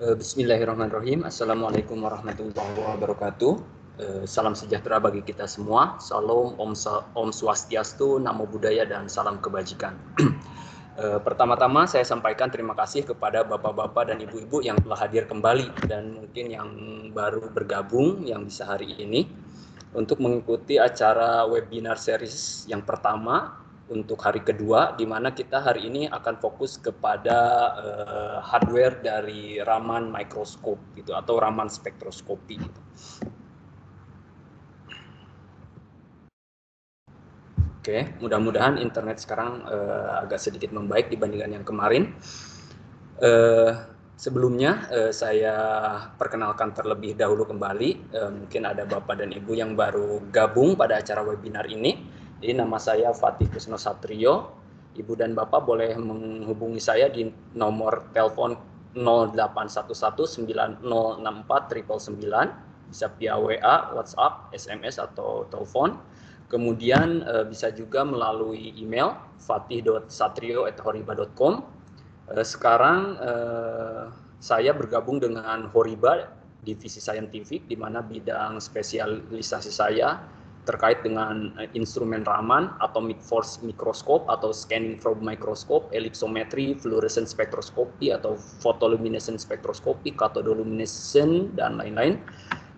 Bismillahirrahmanirrahim. Assalamualaikum warahmatullahi wabarakatuh. Salam sejahtera bagi kita semua. Salam, Om Swastiastu, Namo Buddhaya, dan salam kebajikan. Pertama-tama saya sampaikan terima kasih kepada bapak-bapak dan ibu-ibu yang telah hadir kembali dan mungkin yang baru bergabung yang bisa hari ini untuk mengikuti acara webinar series yang pertama untuk hari kedua, di mana kita hari ini akan fokus kepada hardware dari Raman mikroskop gitu, atau Raman spektroskopi gitu. Oke, mudah-mudahan internet sekarang agak sedikit membaik dibandingkan yang kemarin. Sebelumnya saya perkenalkan terlebih dahulu kembali, mungkin ada Bapak dan Ibu yang baru gabung pada acara webinar ini. Jadi nama saya Fatih Kusno Satrio. Ibu dan Bapak boleh menghubungi saya di nomor telepon 0811906499, bisa via WA, WhatsApp, SMS, atau telepon. Kemudian bisa juga melalui email fatih.satrio@horiba.com. Sekarang saya bergabung dengan Horiba divisi saintifik, di mana bidang spesialisasi saya terkait dengan instrumen Raman, atomic force microscope atau scanning probe microscope, ellipsometri, fluorescence spektroskopi atau photoluminescence spektroskopi, cathodoluminescence, dan lain-lain.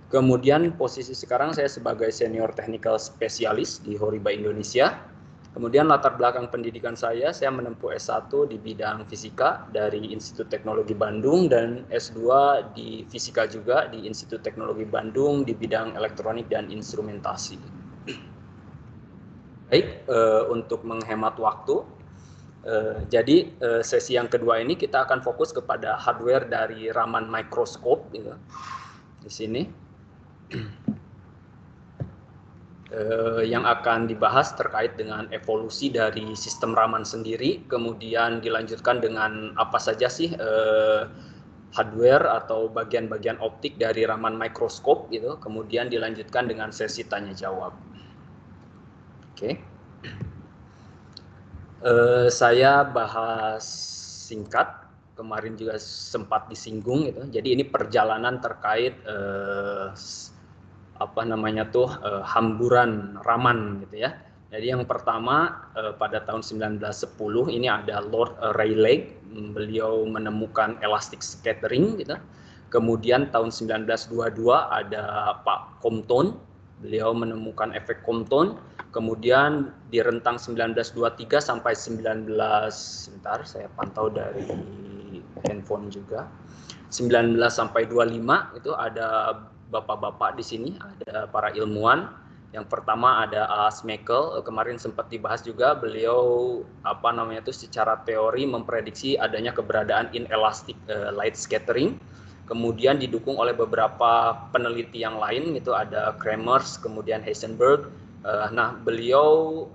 Kemudian posisi sekarang saya sebagai senior technical spesialis di Horiba Indonesia. Kemudian latar belakang pendidikan saya menempuh S1 di bidang fisika dari Institut Teknologi Bandung dan S2 di fisika juga di Institut Teknologi Bandung di bidang elektronik dan instrumentasi. Baik, untuk menghemat waktu, jadi sesi yang kedua ini kita akan fokus kepada hardware dari Raman mikroskop gitu. Di sini. Yang akan dibahas terkait dengan evolusi dari sistem Raman sendiri, kemudian dilanjutkan dengan apa saja sih hardware atau bagian-bagian optik dari Raman mikroskop gitu, kemudian dilanjutkan dengan sesi tanya jawab. Oke. Saya bahas singkat, kemarin juga sempat disinggung gitu. Jadi ini perjalanan terkait hamburan Raman gitu ya. Jadi yang pertama pada tahun 1910 ini ada Lord Rayleigh, beliau menemukan elastic scattering gitu. Kemudian tahun 1922 ada Pak Compton, beliau menemukan efek Compton. Kemudian di rentang 1923 sampai sebentar saya pantau dari handphone juga. 19 sampai 25 itu ada bapak-bapak di sini, ada para ilmuwan. Yang pertama ada A. Schmeckel, kemarin sempat dibahas juga, beliau secara teori memprediksi adanya keberadaan inelastic light scattering. Kemudian didukung oleh beberapa peneliti yang lain, itu ada Kramers, kemudian Heisenberg. Beliau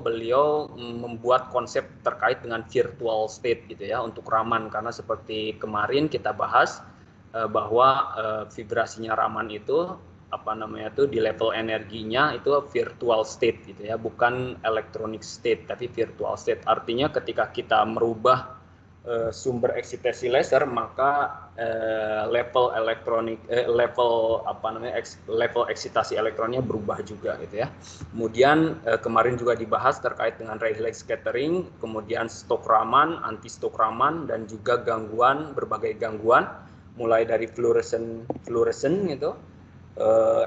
beliau membuat konsep terkait dengan virtual state gitu ya untuk Raman, karena seperti kemarin kita bahas bahwa vibrasinya Raman itu di level energinya itu virtual state gitu ya, bukan electronic state tapi virtual state. Artinya ketika kita merubah sumber eksitasi laser, maka level eksitasi elektronnya berubah juga gitu ya. Kemudian kemarin juga dibahas terkait dengan Rayleigh scattering, kemudian stok Raman, anti stok Raman, dan juga gangguan, berbagai gangguan mulai dari fluoresen gitu,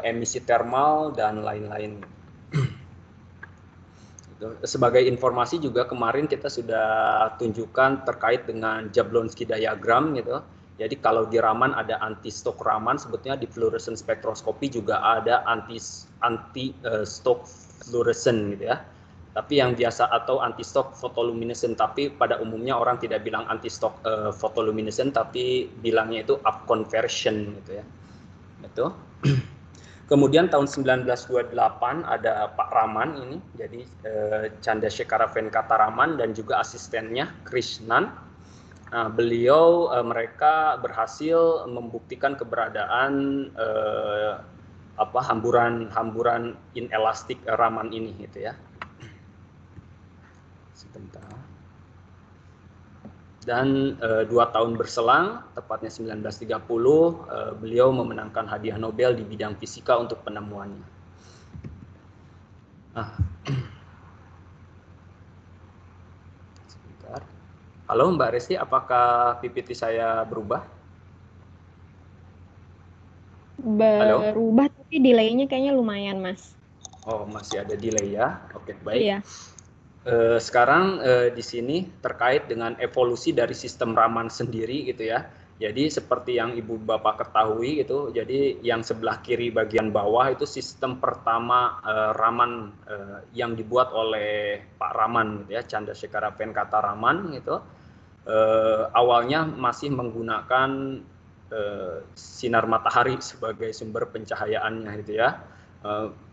emisi termal, dan lain-lain. Sebagai informasi juga kemarin kita sudah tunjukkan terkait dengan Jablonski diagram gitu. Jadi kalau di Raman ada anti stok Raman, sebetulnya di fluorescence spektroskopi juga ada anti stok fluorescent gitu ya. Tapi yang biasa atau anti stok photoluminescent, tapi pada umumnya orang tidak bilang anti stok photoluminescent, tapi bilangnya itu up conversion gitu ya. Itu. Kemudian tahun 1928 ada Pak Raman ini, jadi Chandrasekhara Venkata Raman dan juga asistennya Krishnan. Beliau mereka berhasil membuktikan keberadaan hamburan inelastik Raman ini gitu ya. Sebentar. Dan 2 tahun berselang, tepatnya 1930, beliau memenangkan hadiah Nobel di bidang fisika untuk penemuannya. Nah, sebentar. Halo Mbak Resti, apakah PPT saya berubah? Halo? Berubah, tapi delay-nya kayaknya lumayan, Mas. Oh, masih ada delay ya. Oke, baik. Iya. Sekarang di sini terkait dengan evolusi dari sistem Raman sendiri gitu ya. Jadi seperti yang Ibu Bapak ketahui gitu, jadi yang sebelah kiri bagian bawah itu sistem pertama Raman yang dibuat oleh Pak Raman gitu ya, Chandrasekhara Venkata Raman gitu. Awalnya masih menggunakan sinar matahari sebagai sumber pencahayaannya gitu ya.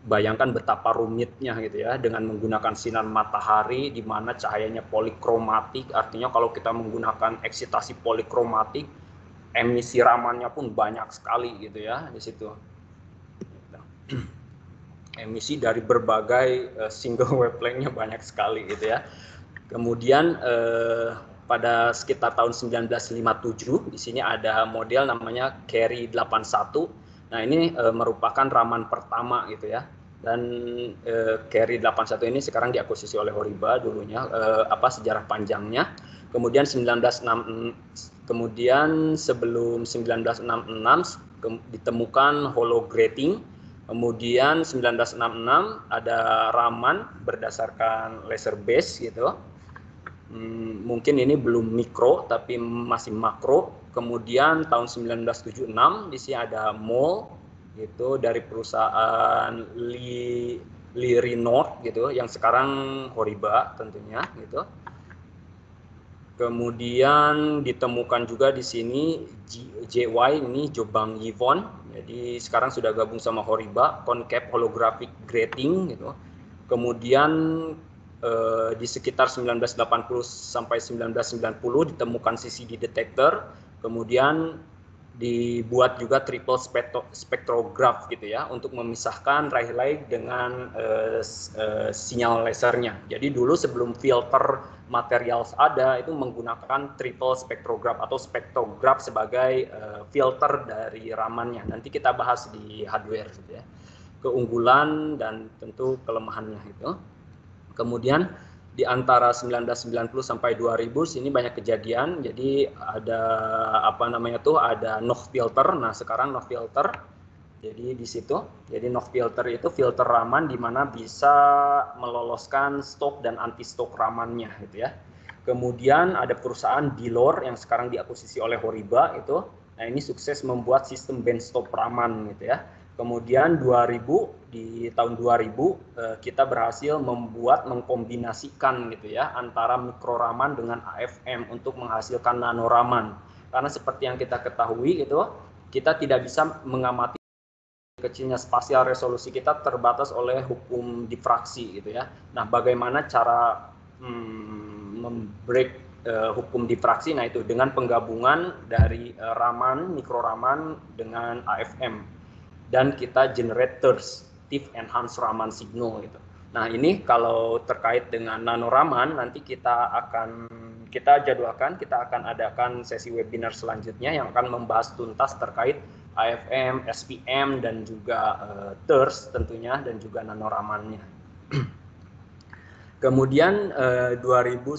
Bayangkan betapa rumitnya gitu ya, dengan menggunakan sinar matahari di mana cahayanya polikromatik, artinya kalau kita menggunakan eksitasi polikromatik, emisi ramannya pun banyak sekali gitu ya di situ. Emisi dari berbagai single wavelength-nya banyak sekali gitu ya. Kemudian pada sekitar tahun 1957 di sini ada model namanya Carry 81. Nah, ini merupakan Raman pertama gitu ya. Dan Carry 81 ini sekarang diakuisisi oleh Horiba dulunya, sejarah panjangnya. Kemudian kemudian sebelum 1966 ditemukan holograting. Kemudian 1966 ada Raman berdasarkan laser base gitu. Mungkin ini belum mikro tapi masih makro. Kemudian tahun 1976 di sini ada MOL gitu dari perusahaan Liri North gitu yang sekarang Horiba tentunya gitu. Kemudian ditemukan juga di sini JY ini Jobang Yvon. Jadi sekarang sudah gabung sama Horiba, concave holographic grating gitu. Kemudian di sekitar 1980 sampai 1990 ditemukan CCD detector, kemudian dibuat juga triple spektrograph gitu ya untuk memisahkan Rayleigh dengan sinyal lasernya. Jadi dulu sebelum filter material ada itu menggunakan triple spektrograph atau spektrograph sebagai filter dari ramannya. Nanti kita bahas di hardware gitu ya. Keunggulan dan tentu kelemahannya itu. Kemudian di antara 1990 sampai 2000 sini banyak kejadian. Jadi ada ada NOx filter. Nah, sekarang NOx filter. Jadi di situ. Jadi NOx filter itu filter Raman di mana bisa meloloskan stok dan anti stok Ramannya gitu ya. Kemudian ada perusahaan Dilor yang sekarang diakuisisi oleh Horiba itu. Nah, ini sukses membuat sistem band stop Raman gitu ya. Kemudian di tahun 2000 kita berhasil mengkombinasikan gitu ya antara mikroraman dengan AFM untuk menghasilkan nanoraman. Karena seperti yang kita ketahui gitu, kita tidak bisa mengamati kecilnya spasial resolusi kita terbatas oleh hukum difraksi gitu ya. Nah, bagaimana cara membreak hukum difraksi? Nah, itu dengan penggabungan dari Raman, mikroraman dengan AFM. Dan kita generators enhanced Raman signal gitu. Nah, ini kalau terkait dengan nanoraman nanti kita akan adakan sesi webinar selanjutnya yang akan membahas tuntas terkait AFM, SPM dan juga TERS tentunya dan juga nanoramannya. Kemudian 2000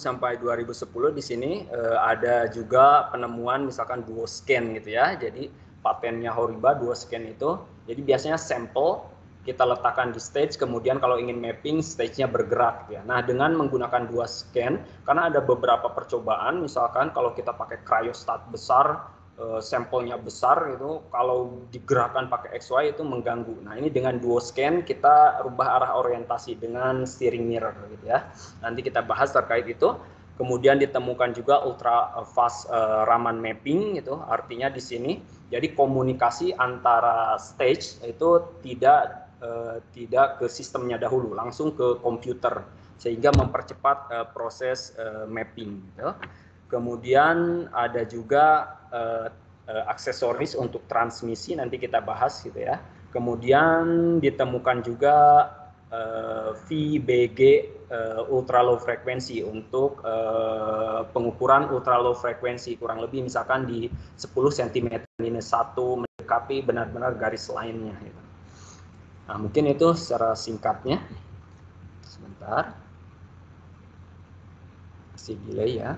sampai 2010 di sini ada juga penemuan misalkan duoscan gitu ya. Jadi patennya Horiba duoscan itu. Jadi biasanya sampel kita letakkan di stage, kemudian kalau ingin mapping stage-nya bergerak ya. Nah, dengan menggunakan duoscan karena ada beberapa percobaan misalkan kalau kita pakai cryostat besar sampelnya besar itu kalau digerakkan pakai XY itu mengganggu. Nah, ini dengan duoscan kita rubah arah orientasi dengan steering mirror gitu ya. Nanti kita bahas terkait itu. Kemudian ditemukan juga ultra fast Raman mapping itu artinya di sini jadi komunikasi antara stage itu tidak ke sistemnya dahulu, langsung ke komputer sehingga mempercepat proses mapping gitu. Kemudian ada juga aksesoris untuk transmisi nanti kita bahas gitu ya. Kemudian ditemukan juga VBG ultra low frekuensi untuk pengukuran ultra low frekuensi kurang lebih misalkan di 10 cm minus 1 mendekati benar-benar garis lainnya. Gitu. Nah, mungkin itu secara singkatnya. Sebentar. Masih delay ya.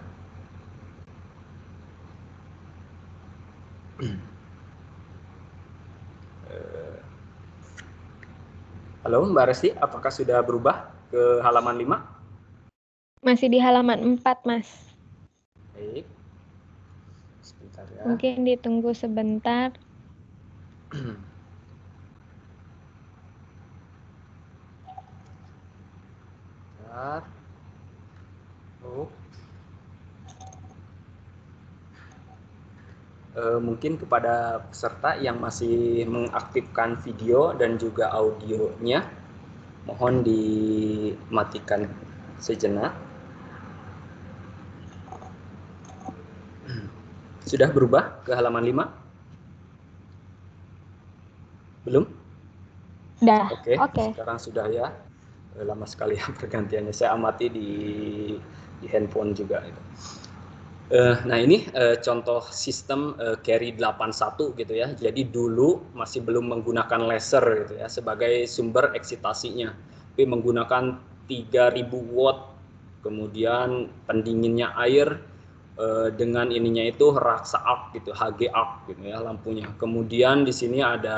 Halo Mbak Resti, apakah sudah berubah ke halaman 5? Masih di halaman 4, Mas. Baik. Sebentar ya. Mungkin ditunggu sebentar. Bentar. Oh. Mungkin kepada peserta yang masih mengaktifkan video dan juga audionya, mohon dimatikan sejenak. Sudah berubah ke halaman 5? Belum? Dah. Oke. Oke. Sekarang sudah ya. Lama sekali ya pergantiannya. Saya amati di handphone juga. Nah ini contoh sistem carry 81 gitu ya. Jadi dulu masih belum menggunakan laser gitu ya sebagai sumber eksitasinya, tapi menggunakan 3000 watt, kemudian pendinginnya air dengan ininya itu raksa arc gitu, HG arc gitu ya lampunya. Kemudian di sini ada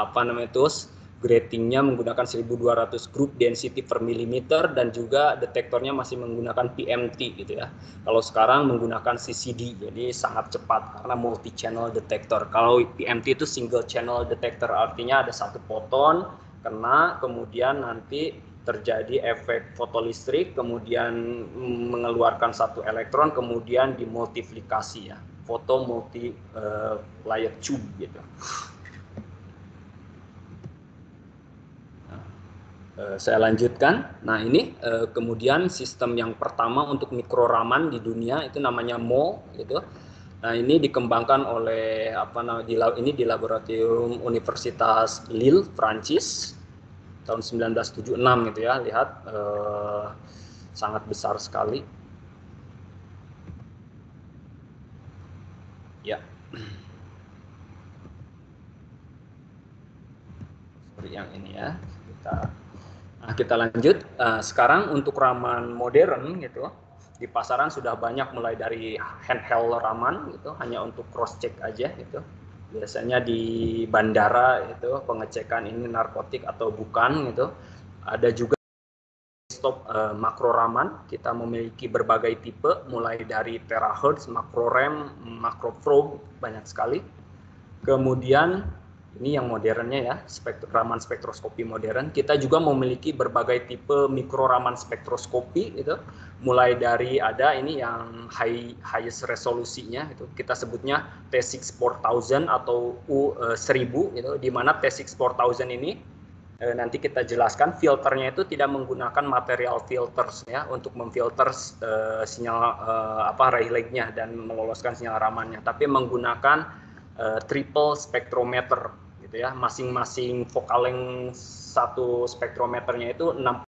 apa namanya itu gratingnya menggunakan 1200 group density per millimeter dan juga detektornya masih menggunakan PMT gitu ya. Kalau sekarang menggunakan CCD, jadi sangat cepat karena multi channel detector. Kalau PMT itu single channel detector, artinya ada satu foton kena, kemudian nanti terjadi efek fotolistrik, kemudian mengeluarkan satu elektron, kemudian dimultiplikasi ya, foto multi layer tube gitu. Saya lanjutkan. Nah ini kemudian sistem yang pertama untuk mikroraman di dunia itu namanya MO gitu. Nah ini dikembangkan oleh di laboratorium Universitas Lille, Prancis tahun 1976 gitu ya. Lihat sangat besar sekali. Ya. Seperti yang ini ya. Kita lanjut. Sekarang untuk raman modern gitu, di pasaran sudah banyak mulai dari handheld raman gitu, hanya untuk cross check aja gitu. Biasanya di bandara itu pengecekan ini narkotik atau bukan gitu. Ada juga stop makro raman. Kita memiliki berbagai tipe mulai dari terahertz, makro rem, makro probe, banyak sekali. Kemudian ini yang modernnya ya, raman spektroskopi modern. Kita juga memiliki berbagai tipe mikroraman spektroskopi itu, mulai dari ada ini yang highest resolusinya itu kita sebutnya T6 4000 atau U1000 gitu, di mana T6 4000 ini nanti kita jelaskan filternya itu tidak menggunakan material filters ya untuk memfilter sinyal Rayleigh-nya dan meloloskan sinyal ramannya, tapi menggunakan triple spektrometer gitu ya. Masing-masing fokaleng satu spektrometernya itu 60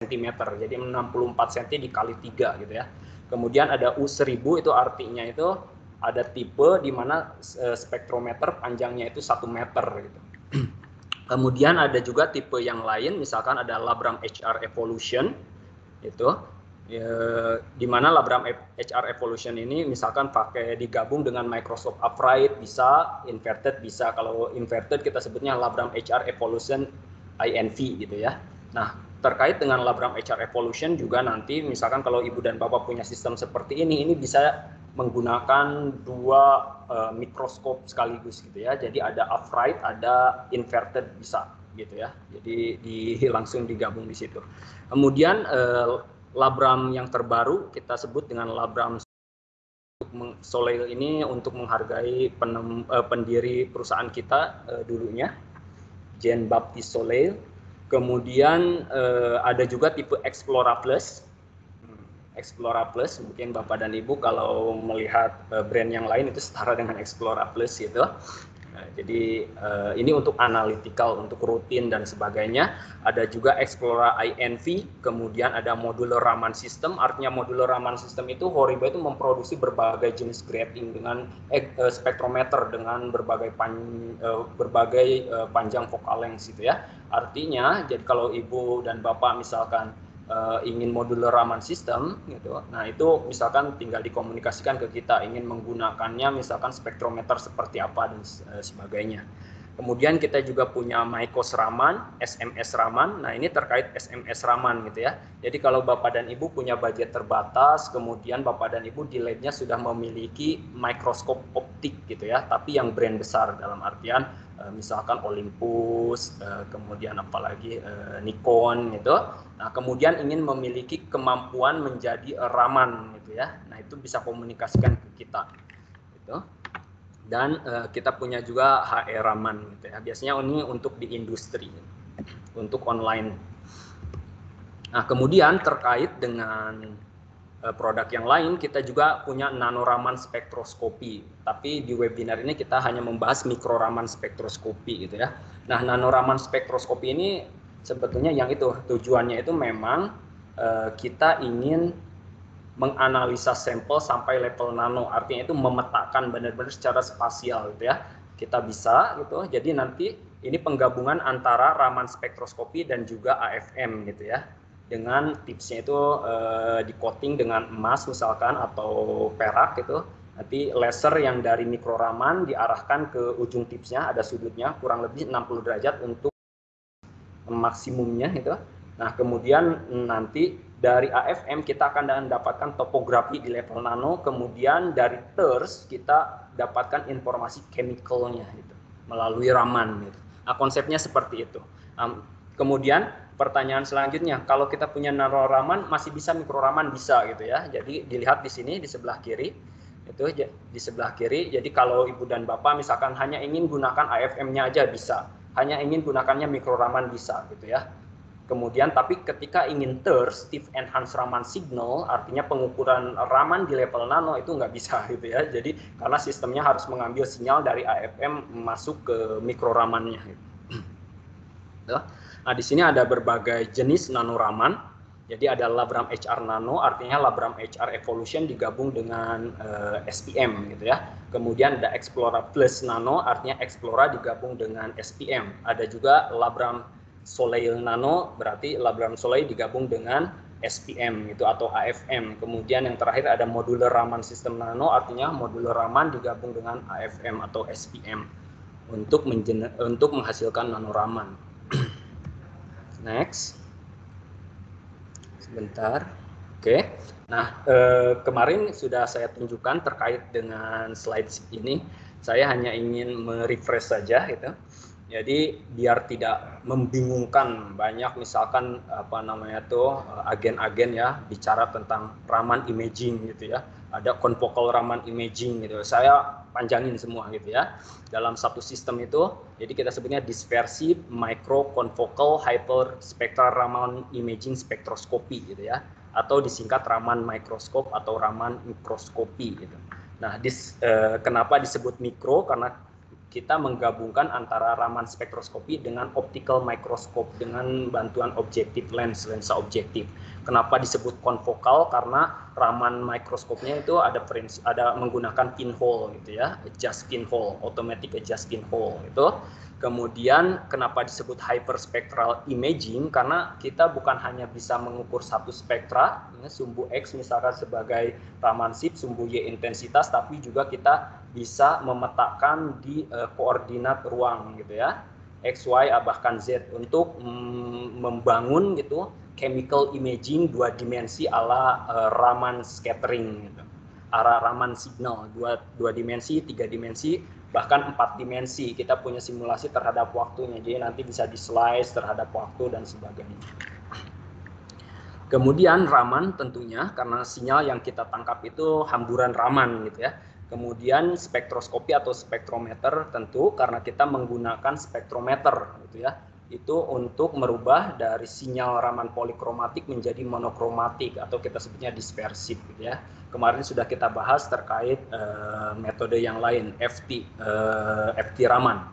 cm. Jadi 64 cm dikali 3 gitu ya. Kemudian ada U1000 itu artinya itu ada tipe di mana spektrometer panjangnya itu 1 meter gitu. Kemudian ada juga tipe yang lain, misalkan ada Labram HR Evolution itu di mana Labram HR Evolution ini misalkan pakai digabung dengan Microsoft Upright bisa, inverted bisa. Kalau inverted kita sebutnya Labram HR Evolution INV gitu ya. Nah, terkait dengan Labram HR Evolution juga nanti misalkan kalau Ibu dan Bapak punya sistem seperti ini bisa menggunakan dua mikroskop sekaligus gitu ya. Jadi ada upright, ada inverted bisa gitu ya. Jadi langsung digabung di situ. Kemudian Labram yang terbaru kita sebut dengan Labram Soleil ini untuk menghargai pendiri perusahaan kita dulunya, Jean Baptiste Soleil. Kemudian ada juga tipe Explora Plus. Explora Plus, mungkin Bapak dan Ibu kalau melihat brand yang lain itu setara dengan Explora Plus gitu. Nah, jadi ini untuk analytical, untuk rutin dan sebagainya. Ada juga Explora INV, kemudian ada modular Raman system. Artinya modular Raman system itu Horiba itu memproduksi berbagai jenis grating dengan spektrometer dengan berbagai panjang focal length gitu ya. Artinya, jadi kalau ibu dan bapak misalkan ingin modular Raman system gitu. Nah, itu misalkan tinggal dikomunikasikan ke kita ingin menggunakannya misalkan spektrometer seperti apa dan sebagainya. Kemudian kita juga punya MyCOS Raman, SMS Raman. Nah, ini terkait SMS Raman gitu ya. Jadi kalau Bapak dan Ibu punya budget terbatas, kemudian Bapak dan Ibu di labnya sudah memiliki mikroskop optik gitu ya, tapi yang brand besar dalam artian misalkan Olympus, kemudian apalagi Nikon gitu. Nah, kemudian ingin memiliki kemampuan menjadi Raman gitu ya. Nah, itu bisa komunikasikan ke kita gitu. Dan kita punya juga HE Raman gitu ya. Biasanya ini untuk di industri, untuk online. Nah, kemudian terkait dengan produk yang lain, kita juga punya Nano Raman spektroskopi. Tapi di webinar ini kita hanya membahas Mikro Raman spektroskopi gitu ya. Nah, Nano Raman spektroskopi ini sebetulnya yang itu tujuannya itu memang kita ingin menganalisa sampel sampai level nano, artinya itu memetakan benar-benar secara spasial gitu ya. Kita bisa gitu. Jadi nanti ini penggabungan antara Raman spektroskopi dan juga AFM gitu ya. Dengan tipsnya itu di coating dengan emas misalkan atau perak gitu. Nanti laser yang dari mikroraman diarahkan ke ujung tipsnya, ada sudutnya kurang lebih 60 derajat untuk maksimumnya gitu. Nah, kemudian nanti dari AFM kita akan mendapatkan topografi di level nano, kemudian dari TERS kita dapatkan informasi chemicalnya gitu, melalui Raman gitu. Nah, konsepnya seperti itu. Kemudian pertanyaan selanjutnya, kalau kita punya nano Raman masih bisa mikro Raman? Bisa gitu ya. Jadi dilihat di sini di sebelah kiri. Itu di sebelah kiri. Jadi kalau Ibu dan Bapak misalkan hanya ingin gunakan AFM-nya aja bisa. Hanya ingin gunakannya mikro Raman bisa gitu ya. Kemudian tapi ketika ingin TERS, Tip Enhanced Raman Signal, artinya pengukuran Raman di level nano itu nggak bisa gitu ya. Jadi karena sistemnya harus mengambil sinyal dari AFM masuk ke mikro Ramannya. Nah, di sini ada berbagai jenis nano Raman. Jadi ada Labram HR Nano, artinya Labram HR Evolution digabung dengan SPM gitu ya. Kemudian ada Explora Plus Nano, artinya Explora digabung dengan SPM. Ada juga Labram Soleil Nano, berarti Labram Soleil digabung dengan SPM gitu atau AFM. Kemudian yang terakhir ada Modular Raman System Nano, artinya Modular Raman digabung dengan AFM atau SPM untuk menghasilkan nano Raman. Next. Sebentar. Oke. Nah, kemarin sudah saya tunjukkan terkait dengan slide ini. Saya hanya ingin merefresh saja gitu. Jadi biar tidak membingungkan banyak misalkan apa namanya tuh agen-agen ya bicara tentang Raman imaging gitu ya. Ada confocal Raman imaging gitu. Saya panjangin semua gitu ya. Dalam satu sistem itu, jadi kita sebutnya dispersive micro confocal hyperspectral Raman imaging spektroskopi gitu ya. Atau disingkat Raman mikroskop atau Raman mikroskopi gitu. Nah, kenapa disebut mikro? Karena kita menggabungkan antara Raman spektroskopi dengan optical microscope dengan bantuan objektif lensa objektif. Kenapa disebut konfokal? Karena Raman mikroskopnya itu ada menggunakan pinhole gitu ya, adjust pinhole, automatic adjust pinhole itu. Kemudian kenapa disebut hyperspectral imaging? Karena kita bukan hanya bisa mengukur satu spektra, sumbu X misalkan sebagai Raman SIP, sumbu Y intensitas, tapi juga kita bisa memetakan di koordinat ruang gitu ya, X, Y, bahkan Z untuk membangun gitu chemical imaging dua dimensi ala Raman scattering gitu. Arah Raman signal dua dimensi, 3 dimensi, bahkan 4 dimensi. Kita punya simulasi terhadap waktunya, jadi nanti bisa di slice terhadap waktu dan sebagainya. Kemudian Raman tentunya karena sinyal yang kita tangkap itu hamburan Raman gitu ya. Kemudian spektroskopi atau spektrometer tentu karena kita menggunakan spektrometer gitu ya. itu untuk merubah dari sinyal Raman polikromatik menjadi monokromatik atau kita sebutnya dispersif gitu ya. Kemarin sudah kita bahas terkait metode yang lain, FT Raman,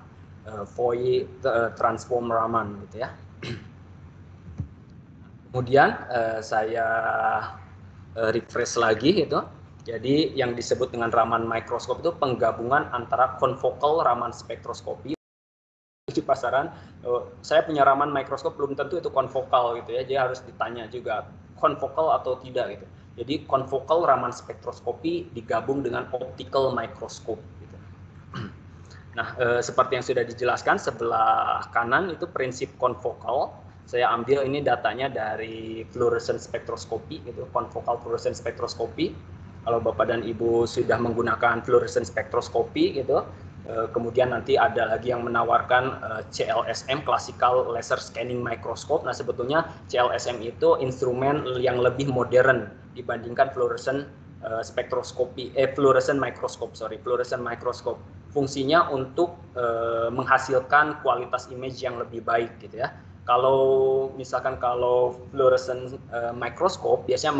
Fourier transform Raman gitu ya. Kemudian saya refresh lagi itu. Jadi yang disebut dengan Raman mikroskop itu penggabungan antara konfokal Raman spektroskopi. Di pasaran, saya punya Raman mikroskop belum tentu itu konfokal gitu ya, jadi harus ditanya juga konfokal atau tidak gitu. Jadi konfokal Raman spektroskopi digabung dengan optical mikroskop gitu. Nah, seperti yang sudah dijelaskan sebelah kanan itu prinsip konfokal. Saya ambil ini datanya dari fluorescence spektroskopi gitu, konfokal fluorescence spektroskopi. Kalau Bapak dan Ibu sudah menggunakan fluorescence spektroskopi gitu, kemudian nanti ada lagi yang menawarkan CLSM, Classical Laser Scanning Microscope. Nah, sebetulnya CLSM itu instrumen yang lebih modern dibandingkan fluorescent spektroskopi, fluorescent microscope. Fungsinya untuk menghasilkan kualitas image yang lebih baik gitu ya. Kalau misalkan fluorescent microscope biasanya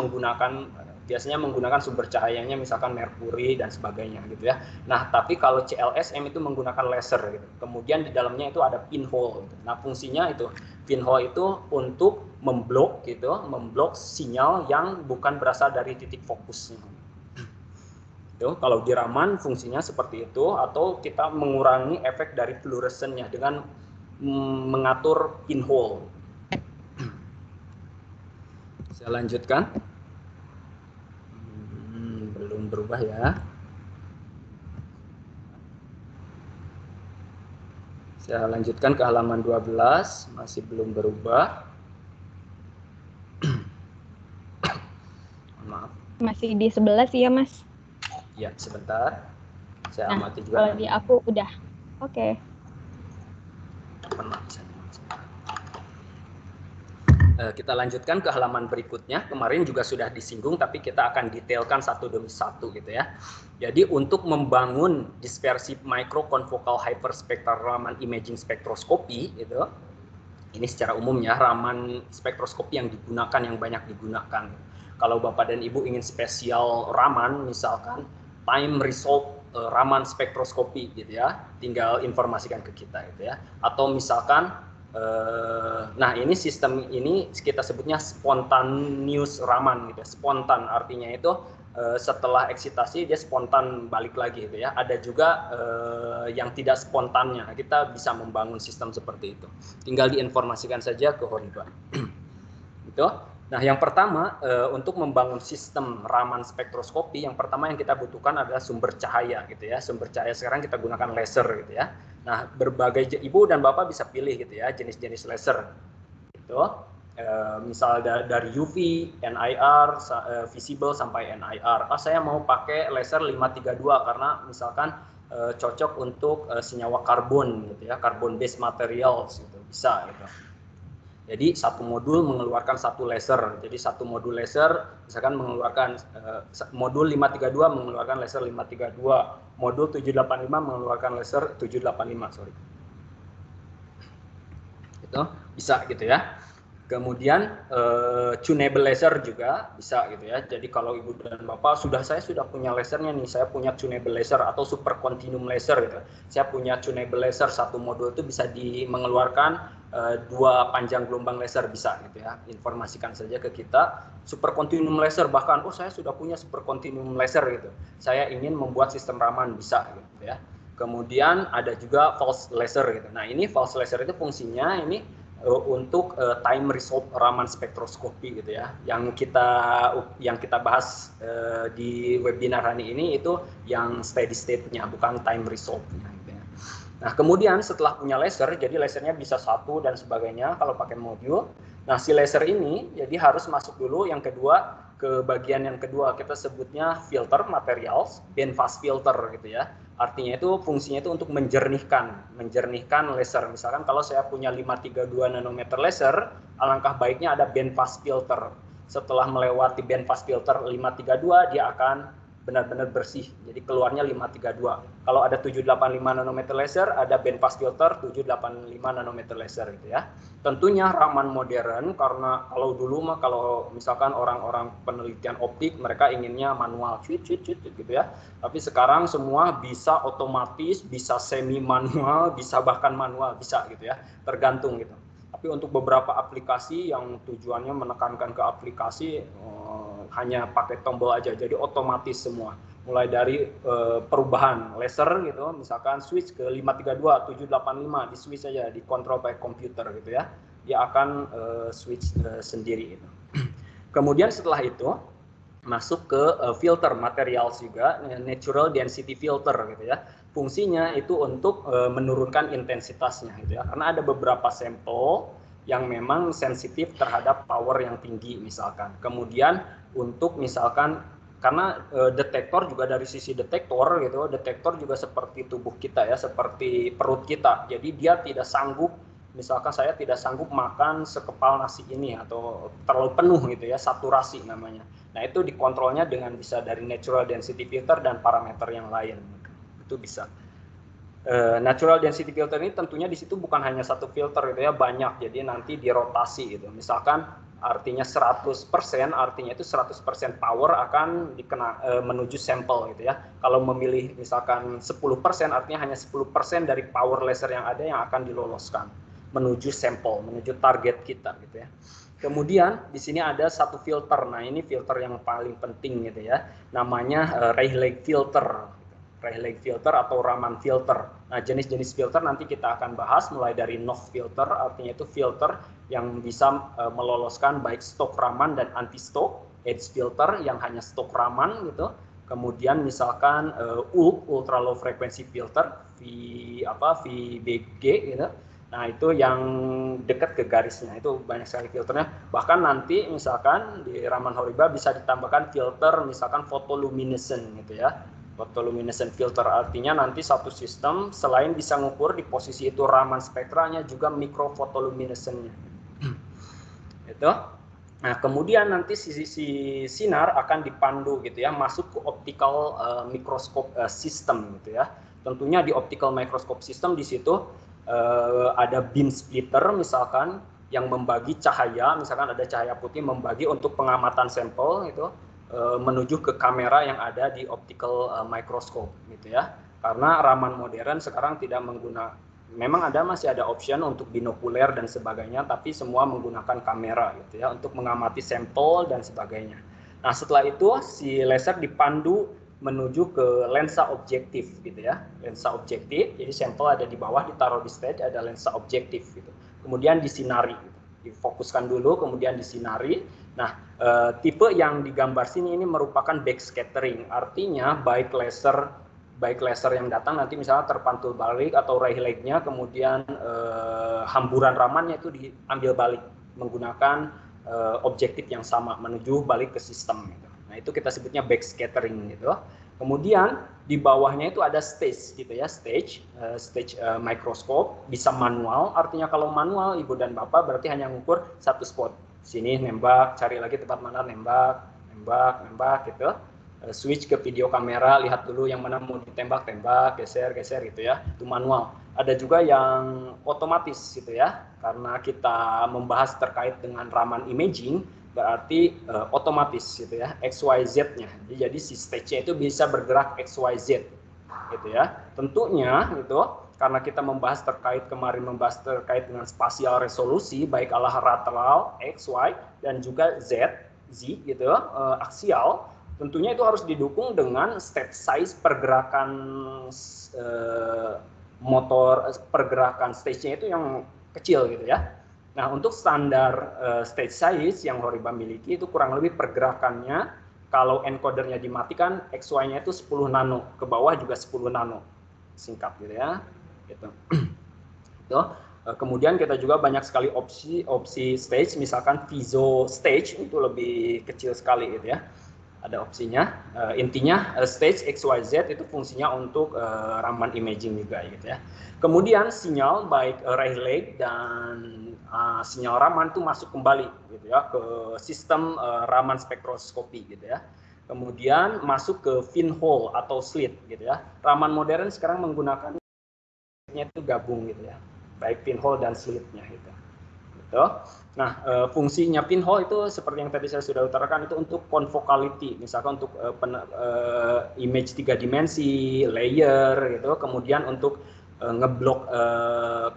menggunakan sumber cahayanya misalkan merkuri dan sebagainya gitu ya. Nah, tapi kalau CLSM itu menggunakan laser gitu. Kemudian di dalamnya itu ada pinhole gitu. Nah, fungsinya itu pinhole itu untuk memblok sinyal yang bukan berasal dari titik fokusnya. Itu kalau di Raman fungsinya seperti itu, atau kita mengurangi efek dari fluoresennya dengan mengatur pinhole. Saya lanjutkan. Belum berubah ya. Saya lanjutkan ke halaman 12, masih belum berubah. Maaf. Masih di 11 ya, Mas? Ya, sebentar. Saya Nah, amati juga. kalau di aku udah. Oke. Kita lanjutkan ke halaman berikutnya. Kemarin juga sudah disinggung, tapi kita akan detailkan satu demi satu gitu ya. Jadi untuk membangun dispersif microconfocal hyperspectral Raman imaging spektroskopi gitu, ini secara umumnya Raman spektroskopi yang banyak digunakan. Kalau Bapak dan Ibu ingin spesial Raman, misalkan time resolve Raman spektroskopi gitu ya, tinggal informasikan ke kita gitu ya. Atau misalkan nah ini sistem ini kita sebutnya spontaneous Raman gitu ya. Spontan artinya itu setelah eksitasi dia spontan balik lagi gitu ya. Ada juga yang tidak spontannya. Kita bisa membangun sistem seperti itu. Tinggal diinformasikan saja ke Horiba. Gitu. Nah, yang pertama untuk membangun sistem Raman spektroskopi, yang pertama yang kita butuhkan adalah sumber cahaya gitu ya. Sumber cahaya sekarang kita gunakan laser gitu ya. Nah, berbagai Ibu dan Bapak bisa pilih gitu ya jenis-jenis laser. Gitu. Misal dari UV, NIR, visible sampai NIR. Saya mau pakai laser 532 karena misalkan cocok untuk senyawa karbon gitu ya, carbon based materials gitu. Bisa gitu. Jadi satu modul mengeluarkan satu laser. Jadi satu modul laser misalkan mengeluarkan modul 532 mengeluarkan laser 532, modul 785 mengeluarkan laser 785, sorry. Itu bisa gitu ya. Kemudian tunable laser juga bisa gitu ya. Jadi kalau Ibu dan Bapak saya sudah punya lasernya nih, saya punya tunable laser atau super continuum laser gitu. Saya punya tunable laser, satu modul itu bisa mengeluarkan 2 panjang gelombang laser bisa gitu ya. Informasikan saja ke kita super continuum laser, bahkan saya sudah punya super continuum laser gitu. Saya ingin membuat sistem Raman bisa gitu ya. Kemudian ada juga pulse laser gitu. Nah, ini pulse laser itu fungsinya ini untuk time resolve Raman spektroskopi gitu ya. Yang kita bahas di webinar hari ini itu yang steady state-nya, bukan time resolve-nya gitu ya. Nah, kemudian setelah punya laser, jadi lasernya bisa satu dan sebagainya kalau pakai modul. Nah, si laser ini jadi harus masuk dulu yang kedua ke bagian yang kedua, kita sebutnya filter materials, bandpass filter gitu ya. Artinya itu fungsinya itu untuk menjernihkan laser. Misalkan kalau saya punya 532 nanometer laser, alangkah baiknya ada bandpass filter. Setelah melewati bandpass filter 532, dia akan benar-benar bersih. Jadi keluarnya 532. Kalau ada 785 nanometer laser, ada bandpass filter 785 nanometer laser gitu ya. Tentunya Raman modern karena kalau dulu mah kalau misalkan orang-orang penelitian optik mereka inginnya manual gitu ya. Tapi sekarang semua bisa otomatis, bisa semi manual, bisa bahkan manual, bisa gitu ya. Tergantung gitu. Tapi untuk beberapa aplikasi yang tujuannya menekankan ke aplikasi hanya pakai tombol aja, jadi otomatis semua. Mulai dari perubahan laser gitu, misalkan switch ke 532, 785, di switch aja, dikontrol by komputer gitu ya. Dia akan switch sendiri itu. Kemudian setelah itu masuk ke filter materials juga, natural density filter gitu ya. Fungsinya itu untuk menurunkan intensitasnya gitu ya. Karena ada beberapa sampel yang memang sensitif terhadap power yang tinggi misalkan. Kemudian untuk misalkan karena detektor juga dari sisi detektor gitu, detektor juga seperti tubuh kita ya, seperti perut kita. Jadi dia tidak sanggup, misalkan saya tidak sanggup makan sekepal nasi ini atau terlalu penuh gitu ya, saturasi namanya. Nah itu dikontrolnya dengan bisa dari natural density filter dan parameter yang lain. Itu bisa. Natural density filter ini tentunya di situ bukan hanya satu filter gitu ya, banyak. Jadi nanti dirotasi gitu. Misalkan artinya 100%, artinya itu 100% power akan menuju sampel gitu ya. Kalau memilih misalkan 10%, artinya hanya 10% dari power laser yang ada yang akan diloloskan menuju sampel, menuju target kita gitu ya. Kemudian di sini ada satu filter. Nah, ini filter yang paling penting gitu ya. Namanya Rayleigh filter. Rayleigh filter atau Raman filter. Nah, jenis-jenis filter nanti kita akan bahas mulai dari NOV filter, artinya itu filter yang bisa meloloskan baik stok Raman dan anti stok, edge filter yang hanya stok Raman gitu. Kemudian misalkan ULF, ultra low frequency filter, VBG gitu. Nah, itu yang dekat ke garisnya, itu banyak sekali filternya. Bahkan nanti misalkan di Raman Horiba bisa ditambahkan filter misalkan photoluminescent gitu ya. Photoluminescent filter artinya nanti satu sistem selain bisa mengukur di posisi itu Raman spektranya juga mikrophotoluminescentnya. Itu. Nah, kemudian nanti si sinar akan dipandu gitu ya, masuk ke optical microscope system gitu ya. Tentunya di optical microscope system di situ ada beam splitter misalkan yang membagi cahaya, misalkan ada cahaya putih membagi untuk pengamatan sampel gitu menuju ke kamera yang ada di optical microscope gitu ya. Karena Raman modern sekarang tidak menggunakan, memang masih ada option untuk binokuler dan sebagainya, tapi semua menggunakan kamera gitu ya untuk mengamati sampel dan sebagainya. Nah, setelah itu si laser dipandu menuju ke lensa objektif gitu ya. Lensa objektif, jadi sampel ada di bawah, ditaruh di stage, ada lensa objektif gitu. Kemudian disinari gitu. Difokuskan dulu, kemudian disinari. Nah, tipe yang digambar sini ini merupakan backscattering, artinya baik laser yang datang nanti misalnya terpantul balik atau Rayleigh-nya, kemudian hamburan Ramannya itu diambil balik menggunakan objektif yang sama menuju balik ke sistem. Gitu. Nah, itu kita sebutnya backscattering gitu. Kemudian di bawahnya itu ada stage gitu ya, stage microscope, bisa manual, artinya kalau manual Ibu dan Bapak berarti hanya mengukur satu spot. Sini nembak, cari lagi tempat mana, nembak gitu. Switch ke video kamera, lihat dulu yang mana mau ditembak, tembak, geser gitu ya. Itu manual. Ada juga yang otomatis gitu ya. Karena kita membahas terkait dengan Raman imaging, berarti otomatis gitu ya, XYZ-nya. Jadi si stage-nya itu bisa bergerak XYZ gitu ya. Tentunya gitu karena kita membahas terkait dengan spasial resolusi baik lateral X, Y dan juga Z gitu aksial, tentunya itu harus didukung dengan state size pergerakan pergerakan stage-nya itu yang kecil gitu ya. Nah, untuk standar stage size yang Horiba miliki itu kurang lebih pergerakannya kalau encodernya dimatikan XY-nya itu 10 nano, ke bawah juga 10 nano. Singkat gitu ya. Gitu. Itu. Kemudian kita juga banyak sekali opsi stage, misalkan Viso stage itu lebih kecil sekali gitu ya. Ada opsinya. Intinya stage XYZ itu fungsinya untuk Raman imaging juga gitu ya. Kemudian sinyal baik Rayleigh dan sinyal Raman itu masuk kembali gitu ya ke sistem Raman spektroskopi gitu ya. kemudian masuk ke pinhole atau slit gitu ya. Raman modern sekarang menggunakan itu gabung gitu ya, baik pinhole dan slitnya gitu. Nah, fungsinya pinhole itu seperti yang tadi saya sudah utarakan, itu untuk confocalinity, misalkan untuk image 3 dimensi, layer gitu, kemudian untuk ngeblok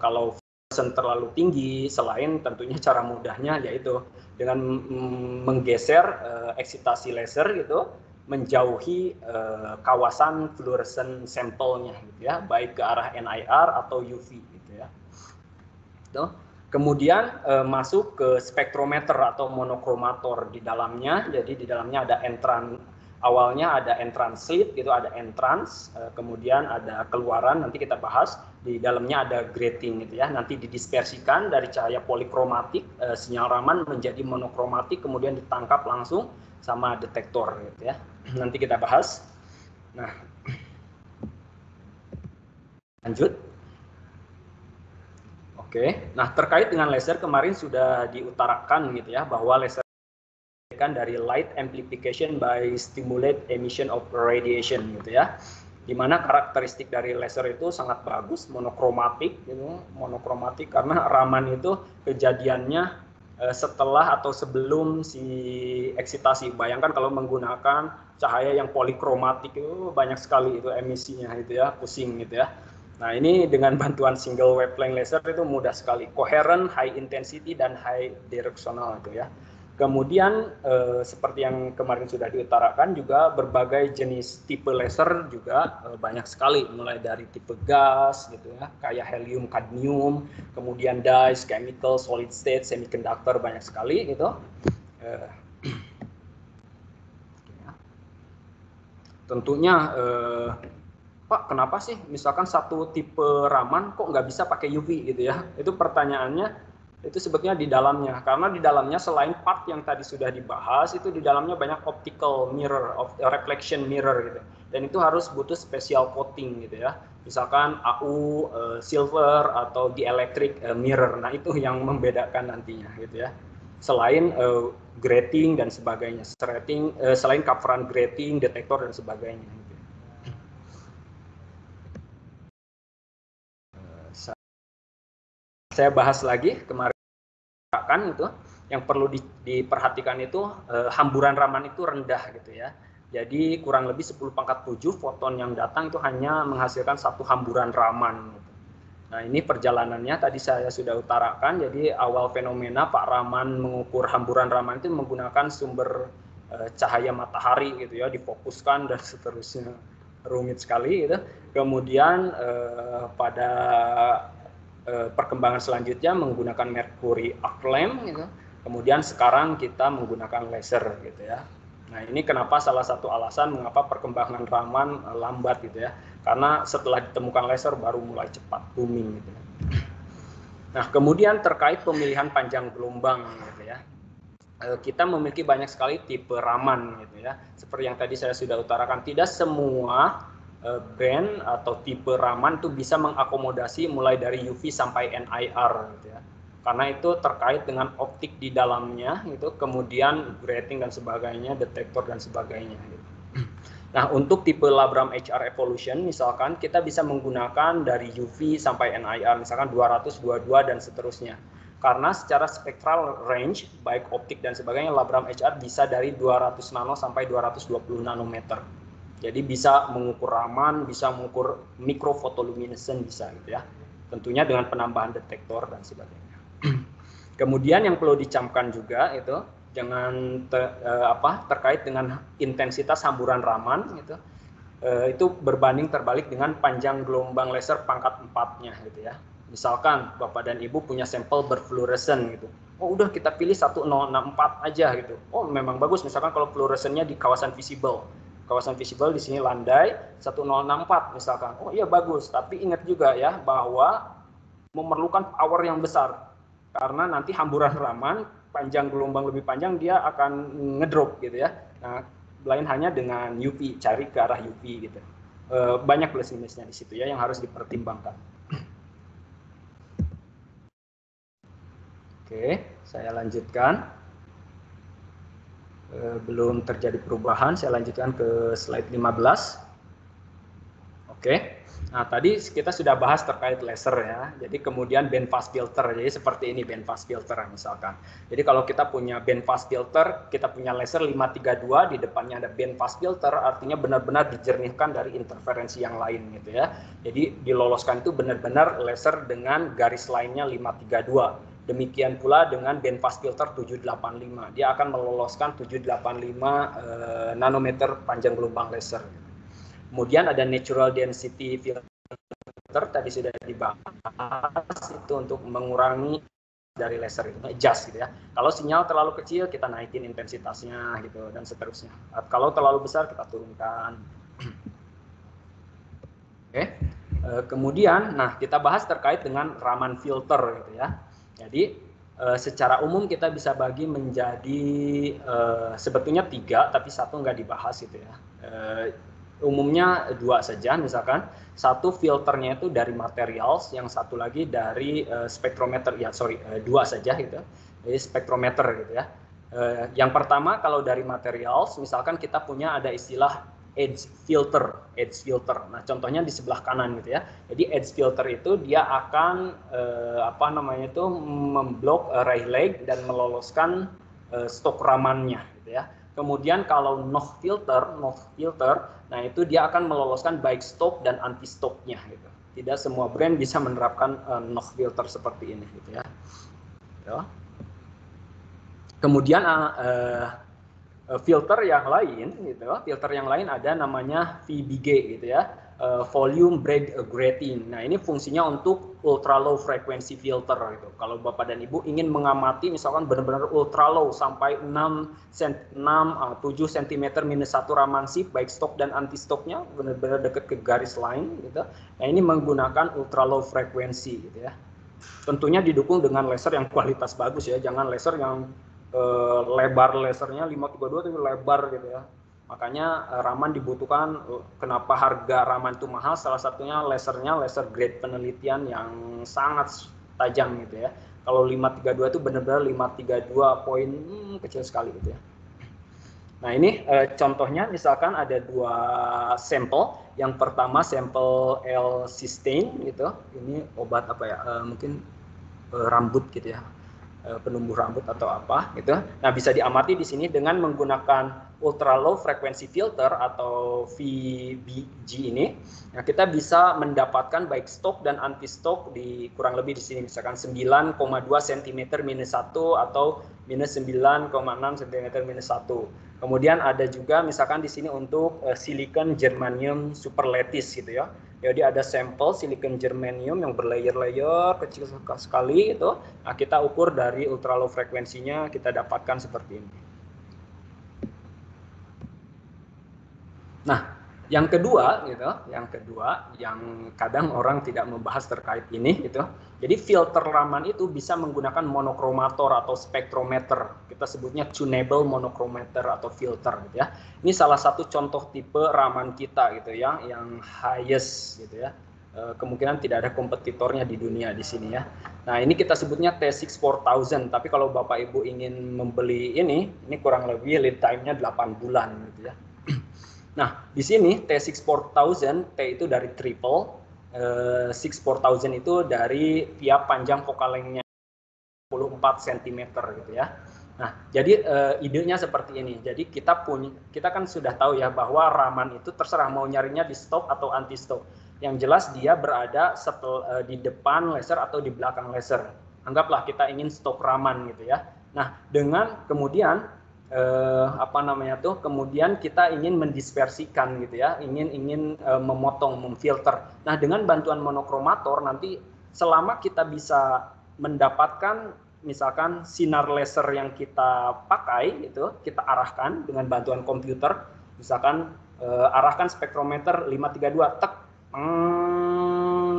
kalau fluorescence terlalu tinggi, selain tentunya cara mudahnya yaitu dengan menggeser eksitasi laser gitu, menjauhi kawasan fluorescent sampelnya gitu ya, baik ke arah NIR atau UV gitu ya. Kemudian masuk ke spektrometer atau monokromator di dalamnya. Jadi di dalamnya ada awalnya ada entrance slit gitu, ada entrance, kemudian ada keluaran, nanti kita bahas. Di dalamnya ada grating gitu ya, nanti didispersikan dari cahaya polikromatik, sinyal Raman menjadi monokromatik, kemudian ditangkap langsung sama detektor gitu ya. Nanti kita bahas. Nah, lanjut. Oke, nah terkait dengan laser kemarin sudah diutarakan gitu ya, bahwa laser dari light amplification by stimulate emission of radiation gitu ya, dimana karakteristik dari laser itu sangat bagus, monokromatik gitu, monokromatik karena Raman itu kejadiannya setelah atau sebelum si eksitasi. Bayangkan kalau menggunakan cahaya yang polikromatik itu banyak sekali itu emisinya gitu ya, pusing gitu ya. Nah, ini dengan bantuan single wavelength laser itu mudah sekali, coherent, high intensity, dan high directional itu ya. Kemudian seperti yang kemarin sudah diutarakan juga berbagai jenis tipe laser juga banyak sekali, mulai dari tipe gas gitu ya, kayak helium, kadmium, kemudian dyes, chemical, solid state, semiconductor, banyak sekali gitu. Tentunya Pak, kenapa sih misalkan satu tipe Raman kok nggak bisa pakai UV gitu ya? Itu pertanyaannya, itu sebetulnya di dalamnya. Karena di dalamnya selain part yang tadi sudah dibahas, itu di dalamnya banyak optical mirror, reflection mirror gitu. Dan itu harus butuh special coating gitu ya. Misalkan AU, silver, atau dielectric mirror. Nah, itu yang membedakan nantinya gitu ya. Selain grating dan sebagainya, selain coveran grating, detektor dan sebagainya. Gitu. Saya bahas lagi kemarin kan itu yang perlu diperhatikan itu hamburan Raman itu rendah gitu ya. Jadi kurang lebih 10⁻⁷ foton yang datang itu hanya menghasilkan satu hamburan Raman. Gitu. Nah, ini perjalanannya tadi saya sudah utarakan. Jadi awal fenomena Pak Raman mengukur hamburan Raman itu menggunakan sumber cahaya matahari gitu ya, difokuskan dan seterusnya, rumit sekali gitu. Kemudian pada perkembangan selanjutnya menggunakan mercury arc lamp gitu. Kemudian sekarang kita menggunakan laser gitu ya. Nah, ini kenapa salah satu alasan mengapa perkembangan Raman lambat gitu ya. Karena setelah ditemukan laser baru mulai cepat booming gitu. Nah, kemudian terkait pemilihan panjang gelombang gitu ya. Kita memiliki banyak sekali tipe Raman gitu ya. Seperti yang tadi saya sudah utarakan, tidak semua brand atau tipe Raman itu bisa mengakomodasi mulai dari UV sampai NIR gitu ya. Karena itu terkait dengan optik di dalamnya gitu, kemudian grating dan sebagainya, detektor dan sebagainya gitu. Nah, untuk tipe Labram HR Evolution misalkan kita bisa menggunakan dari UV sampai NIR misalkan 222 dan seterusnya. Karena secara spektral range baik optik dan sebagainya Labram HR bisa dari 200 nano sampai 220 nanometer. Jadi bisa mengukur Raman, bisa mengukur mikrofotoluminescence bisa gitu ya. Tentunya dengan penambahan detektor dan sebagainya. Kemudian yang perlu dicamkan juga itu jangan terkait dengan intensitas hamburan Raman gitu. Itu berbanding terbalik dengan panjang gelombang laser pangkat 4-nya gitu ya. Misalkan Bapak dan Ibu punya sampel berfluoresen gitu. Oh, udah kita pilih 1064 aja gitu. Oh, memang bagus misalkan kalau fluoresennya di kawasan visible. Kawasan visible di sini landai 1064 misalkan. Oh iya bagus, tapi ingat juga ya bahwa memerlukan power yang besar. Karena nanti hamburan Raman panjang gelombang lebih panjang dia akan ngedrop gitu ya. Nah, lain hanya dengan UV, cari ke arah UV gitu. Banyak plus minusnya di situ ya yang harus dipertimbangkan. Oke, saya lanjutkan. belum terjadi perubahan. Saya lanjutkan ke slide 15. Oke. Nah, tadi kita sudah bahas terkait laser ya. Jadi kemudian bandpass filter. Jadi seperti ini bandpass filter misalkan. Jadi kalau kita punya bandpass filter, kita punya laser 532, di depannya ada bandpass filter, artinya benar-benar dijernihkan dari interferensi yang lain gitu ya. Jadi diloloskan itu benar-benar laser dengan garis lainnya 532. Demikian pula dengan bandpass filter 785. Dia akan meloloskan 785 nanometer panjang gelombang laser. Kemudian ada natural density filter, tadi sudah dibahas, itu untuk mengurangi dari laser itu, adjust gitu ya. Kalau sinyal terlalu kecil kita naikin intensitasnya gitu dan seterusnya. Kalau terlalu besar kita turunkan. Oke. Kemudian, nah kita bahas terkait dengan Raman filter gitu ya. Jadi secara umum kita bisa bagi menjadi sebetulnya 3, tapi 1 nggak dibahas gitu ya. Umumnya 2 saja, misalkan 1 filternya itu dari materials, yang 1 lagi dari spektrometer. Ya 2 saja gitu. Jadi spektrometer gitu ya. Yang pertama kalau dari materials, misalkan kita punya ada istilah edge filter. Nah, contohnya di sebelah kanan gitu ya. Jadi edge filter itu dia akan memblok Rayleigh dan meloloskan stok Ramannya gitu ya. Kemudian kalau Noh filter, nah itu dia akan meloloskan baik stok dan anti stoknya gitu. Tidak semua brand bisa menerapkan Noh filter seperti ini gitu ya. Kemudian filter yang lain gitu, ada namanya VBG gitu ya, volume break grating. Nah ini fungsinya untuk ultra low frequency filter gitu. Kalau Bapak dan Ibu ingin mengamati misalkan benar-benar ultra low sampai 7 cm -1 Raman sip baik stok dan anti stoknya benar-benar dekat ke garis line gitu. Nah ini menggunakan ultra low frequency gitu ya. Tentunya didukung dengan laser yang kualitas bagus ya, jangan laser yang lebar lasernya 532 tapi lebar gitu ya. Makanya Raman dibutuhkan. Kenapa harga Raman itu mahal? Salah satunya lasernya laser grade penelitian yang sangat tajam gitu ya. Kalau 532 itu benar-benar 532 poin kecil sekali gitu ya. Nah ini contohnya misalkan ada 2 sampel. Yang pertama sampel L-cysteine gitu. Ini obat apa ya? Mungkin rambut gitu ya. Penumbuh rambut atau apa gitu. Nah, bisa diamati di sini dengan menggunakan ultra low frequency filter atau VBG ini. Nah, kita bisa mendapatkan baik stok dan anti stok di kurang lebih di sini misalkan 9,2 cm -1 atau minus 9,6 cm -1. Kemudian ada juga misalkan di sini untuk silicon germanium super lattice gitu ya. Jadi ada sampel silicon germanium yang berlayer-layer kecil sekali itu. Nah, kita ukur dari ultra low frekuensinya, kita dapatkan seperti ini. Nah, yang kedua gitu, yang kadang orang tidak membahas terkait ini gitu. Jadi filter Raman itu bisa menggunakan monokromator atau spektrometer. Kita sebutnya tunable monokromator atau filter gitu ya. Ini salah satu contoh tipe Raman kita gitu ya, yang highest gitu ya. Kemungkinan tidak ada kompetitornya di dunia di sini ya. Nah, ini kita sebutnya T6 4000, tapi kalau Bapak Ibu ingin membeli ini kurang lebih lead time-nya 8 bulan gitu ya. Nah, di sini T6 4000, T itu dari triple, 6 4000 itu dari via panjang focal length-nya 24 cm gitu ya. Nah, jadi idenya seperti ini. Jadi kita kan sudah tahu ya bahwa Raman itu terserah mau nyarinya di stok atau anti stok. Yang jelas dia berada di depan laser atau di belakang laser. Anggaplah kita ingin stok Raman gitu ya. Nah, dengan kemudian kemudian kita ingin mendispersikan gitu ya, ingin memotong, memfilter. Nah, dengan bantuan monokromator nanti selama kita bisa mendapatkan misalkan sinar laser yang kita pakai itu, kita arahkan dengan bantuan komputer, misalkan arahkan spektrometer 532 tek,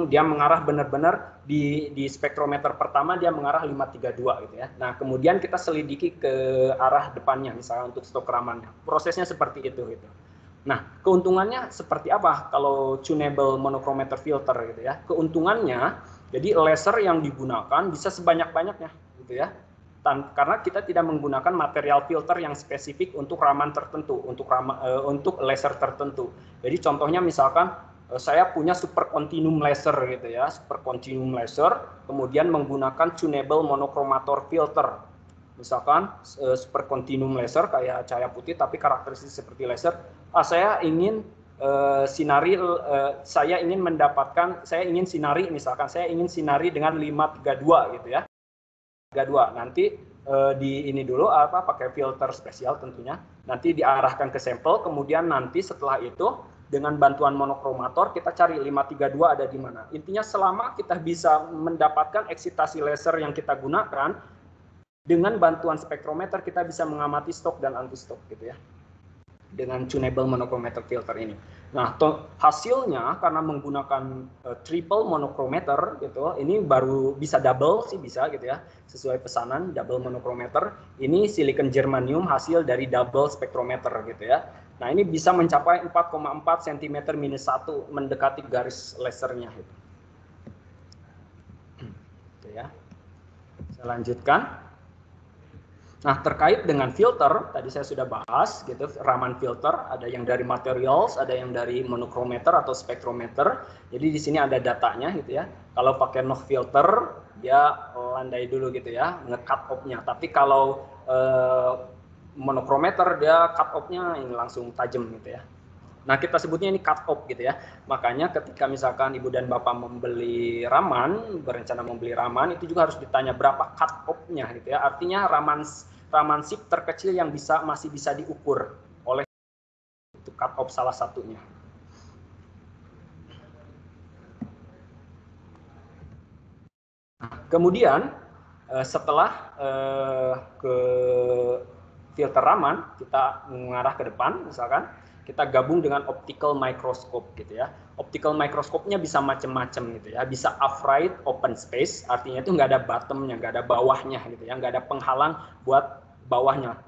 dia mengarah benar-benar di spektrometer pertama dia mengarah 532 gitu ya. Nah, kemudian kita selidiki ke arah depannya misalnya untuk stok Ramannya. Prosesnya seperti itu gitu. Nah, keuntungannya seperti apa kalau tunable monokromator filter gitu ya? Keuntungannya jadi laser yang digunakan bisa sebanyak-banyaknya gitu ya. karena kita tidak menggunakan material filter yang spesifik untuk raman tertentu, untuk laser tertentu. Jadi contohnya misalkan saya punya super continuum laser gitu ya, super continuum laser, kemudian menggunakan tunable monochromator filter. Misalkan super continuum laser kayak cahaya putih tapi karakteristik seperti laser. Saya ingin saya ingin sinari dengan 532 gitu ya. 532. Nanti ini dulu pakai filter spesial tentunya. Nanti diarahkan ke sampel, kemudian nanti setelah itu dengan bantuan monochromator kita cari 532 ada di mana. Intinya selama kita bisa mendapatkan eksitasi laser yang kita gunakan, dengan bantuan spektrometer kita bisa mengamati stok dan anti stok gitu ya. Dengan tunable monochromator filter ini. Nah, hasilnya karena menggunakan triple monochromator gitu, ini baru bisa double sih bisa gitu ya, sesuai pesanan double monochromator. Ini silicon germanium hasil dari double spektrometer gitu ya. Nah, ini bisa mencapai 4,4 cm minus 1 mendekati garis lasernya gitu. Gitu ya. Saya lanjutkan. Nah, terkait dengan filter, tadi saya sudah bahas gitu, raman filter, ada yang dari materials, ada yang dari monochromator atau spektrometer. Jadi di sini ada datanya gitu ya. Kalau pakai no filter, dia landai dulu gitu ya, nge-cut off-nya. Tapi kalau monochromator, dia cut off-nya ini langsung tajam gitu ya. Nah, kita sebutnya ini cut off gitu ya. Makanya ketika misalkan Ibu dan Bapak berencana membeli raman, itu juga harus ditanya berapa cut off-nya gitu ya. Artinya raman SIP terkecil yang masih bisa diukur oleh itu cut off salah satunya. Nah, kemudian setelah ke filter raman, kita mengarah ke depan misalkan, kita gabung dengan optical microscope gitu ya. Optical microscope-nya bisa macam-macam gitu ya. Bisa upright open space, artinya itu nggak ada bottom-nya, nggak ada bawahnya gitu ya, nggak ada penghalang buat bawahnya.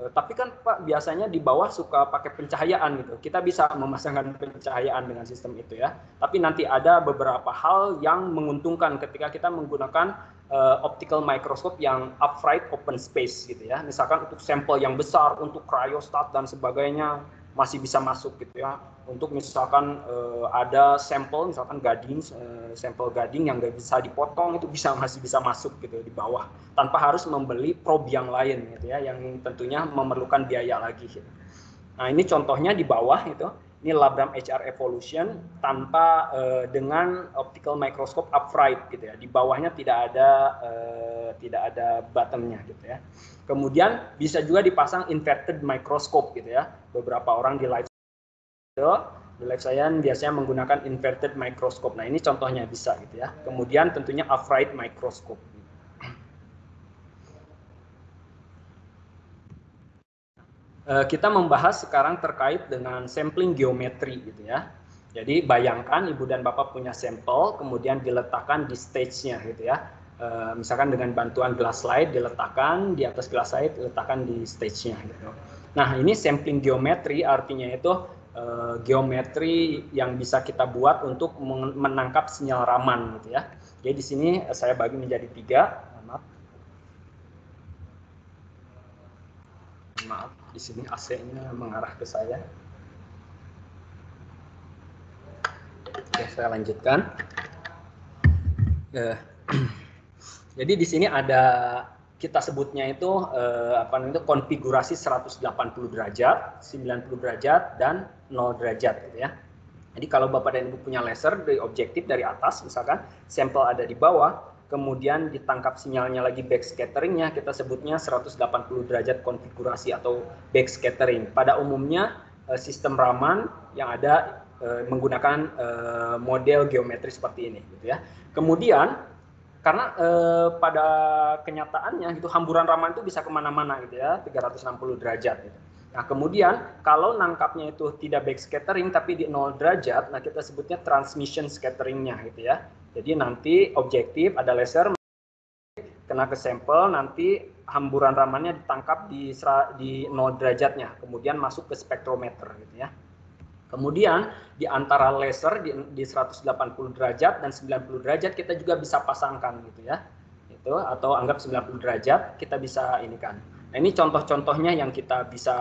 Tapi kan Pak biasanya di bawah suka pakai pencahayaan gitu. Kita bisa memasangkan pencahayaan dengan sistem itu ya. Tapi nanti ada beberapa hal yang menguntungkan ketika kita menggunakan optical microscope yang upright open space gitu ya. Misalkan untuk sampel yang besar, untuk cryostat dan sebagainya masih bisa masuk gitu ya. Untuk misalkan ada sampel misalkan sampel gading yang nggak bisa dipotong, itu masih bisa masuk gitu di bawah tanpa harus membeli probe yang lain gitu ya, yang tentunya memerlukan biaya lagi gitu. Nah, ini contohnya di bawah itu. Ini Labram HR Evolution tanpa dengan optical microscope upright gitu ya. Di bawahnya tidak ada bottomnya gitu ya. Kemudian bisa juga dipasang inverted microscope gitu ya. Beberapa orang di life science biasanya menggunakan inverted microscope. Nah, ini contohnya bisa gitu ya. Kemudian tentunya upright microscope. Kita membahas sekarang terkait dengan sampling geometri gitu ya. Jadi bayangkan Ibu dan Bapak punya sampel, kemudian diletakkan di stage-nya gitu ya. Misalkan dengan bantuan glass slide diletakkan di atas glass slide, diletakkan di stage-nya gitu. Nah, ini sampling geometri artinya itu geometri yang bisa kita buat untuk menangkap sinyal raman gitu ya. Jadi di sini saya bagi menjadi 3. Maaf, di sini AC-nya mengarah ke saya. Oke, saya lanjutkan. Jadi di sini ada, kita sebutnya itu konfigurasi 180 derajat, 90 derajat, dan 0 derajat gitu ya. Jadi kalau Bapak dan Ibu punya laser dari objektif dari atas, misalkan sampel ada di bawah, kemudian ditangkap sinyalnya lagi backscatteringnya, kita sebutnya 180 derajat konfigurasi atau backscattering. Pada umumnya sistem raman yang ada menggunakan model geometri seperti ini gitu ya. Kemudian karena pada kenyataannya itu hamburan raman itu bisa kemana-mana gitu ya, 360 derajat gitu. Nah, kemudian kalau nangkapnya itu tidak backscattering tapi di 0 derajat, nah kita sebutnya transmission scatteringnya gitu ya. Jadi nanti objektif ada laser kena ke sampel, nanti hamburan ramannya ditangkap di 0 derajatnya, kemudian masuk ke spektrometer gitu ya. Kemudian di antara laser di 180 derajat dan 90 derajat kita juga bisa pasangkan gitu ya. itu, atau anggap 90 derajat, kita bisa ini kan. Nah, ini contoh-contohnya yang kita bisa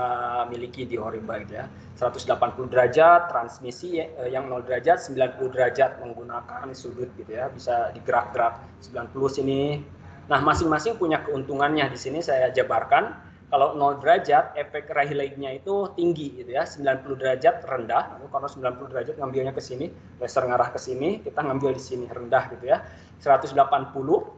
miliki di Horiba gitu ya. 180 derajat transmisi, yang 0 derajat, 90 derajat menggunakan sudut gitu ya, bisa digerak-gerak 90 sini. Nah, masing-masing punya keuntungannya. Di sini saya jabarkan. Kalau 0 derajat, efek Rayleigh-nya itu tinggi gitu ya, 90 derajat rendah. Kalau 90 derajat ngambilnya ke sini, laser ngarah ke sini, kita ngambil di sini rendah gitu ya. 180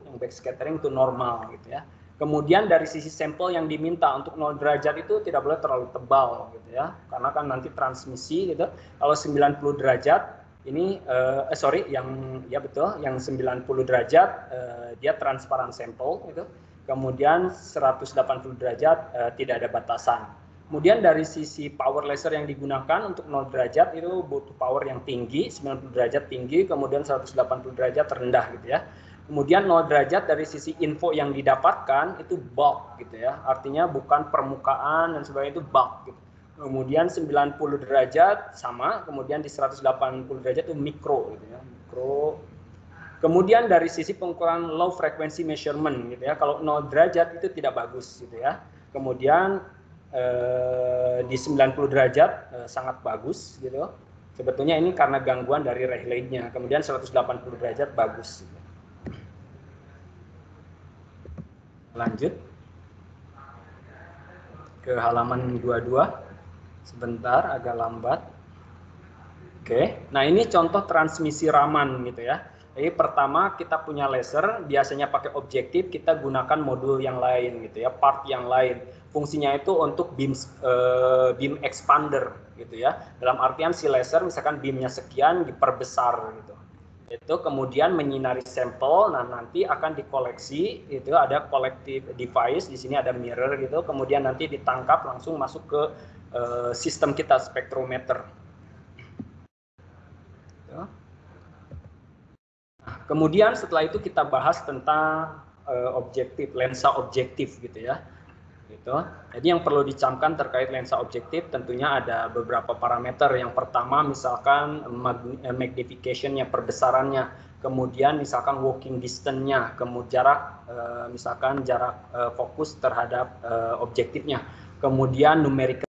yang backscattering itu normal gitu ya. Kemudian dari sisi sampel yang diminta untuk 0 derajat itu tidak boleh terlalu tebal gitu ya, karena kan nanti transmisi gitu. Kalau 90 derajat ini yang ya betul, yang 90 derajat dia transparan sampel gitu. Kemudian 180 derajat tidak ada batasan. Kemudian dari sisi power laser yang digunakan untuk 0 derajat itu butuh power yang tinggi, 90 derajat tinggi, kemudian 180 derajat rendah gitu ya. Kemudian 0 derajat dari sisi info yang didapatkan itu bulk gitu ya. Artinya bukan permukaan dan sebagainya, itu bulk gitu. Kemudian 90 derajat sama, kemudian di 180 derajat itu mikro gitu ya. Mikro. Kemudian dari sisi pengukuran low frequency measurement gitu ya. Kalau 0 derajat itu tidak bagus gitu ya. Kemudian di 90 derajat sangat bagus gitu. Sebetulnya ini karena gangguan dari Rayleigh-nya. Kemudian 180 derajat bagus gitu. Lanjut ke halaman 22. Sebentar, agak lambat. Oke, nah ini contoh transmisi Raman gitu ya. Jadi pertama kita punya laser, biasanya pakai objektif, kita gunakan modul yang lain gitu ya, part yang lain. Fungsinya itu untuk beam expander gitu ya. Dalam artian si laser misalkan beamnya sekian diperbesar gitu. Itu kemudian menyinari sampel, nah nanti akan dikoleksi, itu ada collective device, di sini ada mirror gitu, kemudian nanti ditangkap langsung masuk ke sistem kita, spektrometer. Kemudian setelah itu kita bahas tentang objektif, lensa objektif gitu ya. Gitu. Jadi yang perlu dicamkan terkait lensa objektif tentunya ada beberapa parameter. Yang pertama misalkan magnification-nya, perbesarannya, kemudian misalkan working distance-nya, kemudian jarak misalkan jarak fokus terhadap objektifnya, kemudian numerical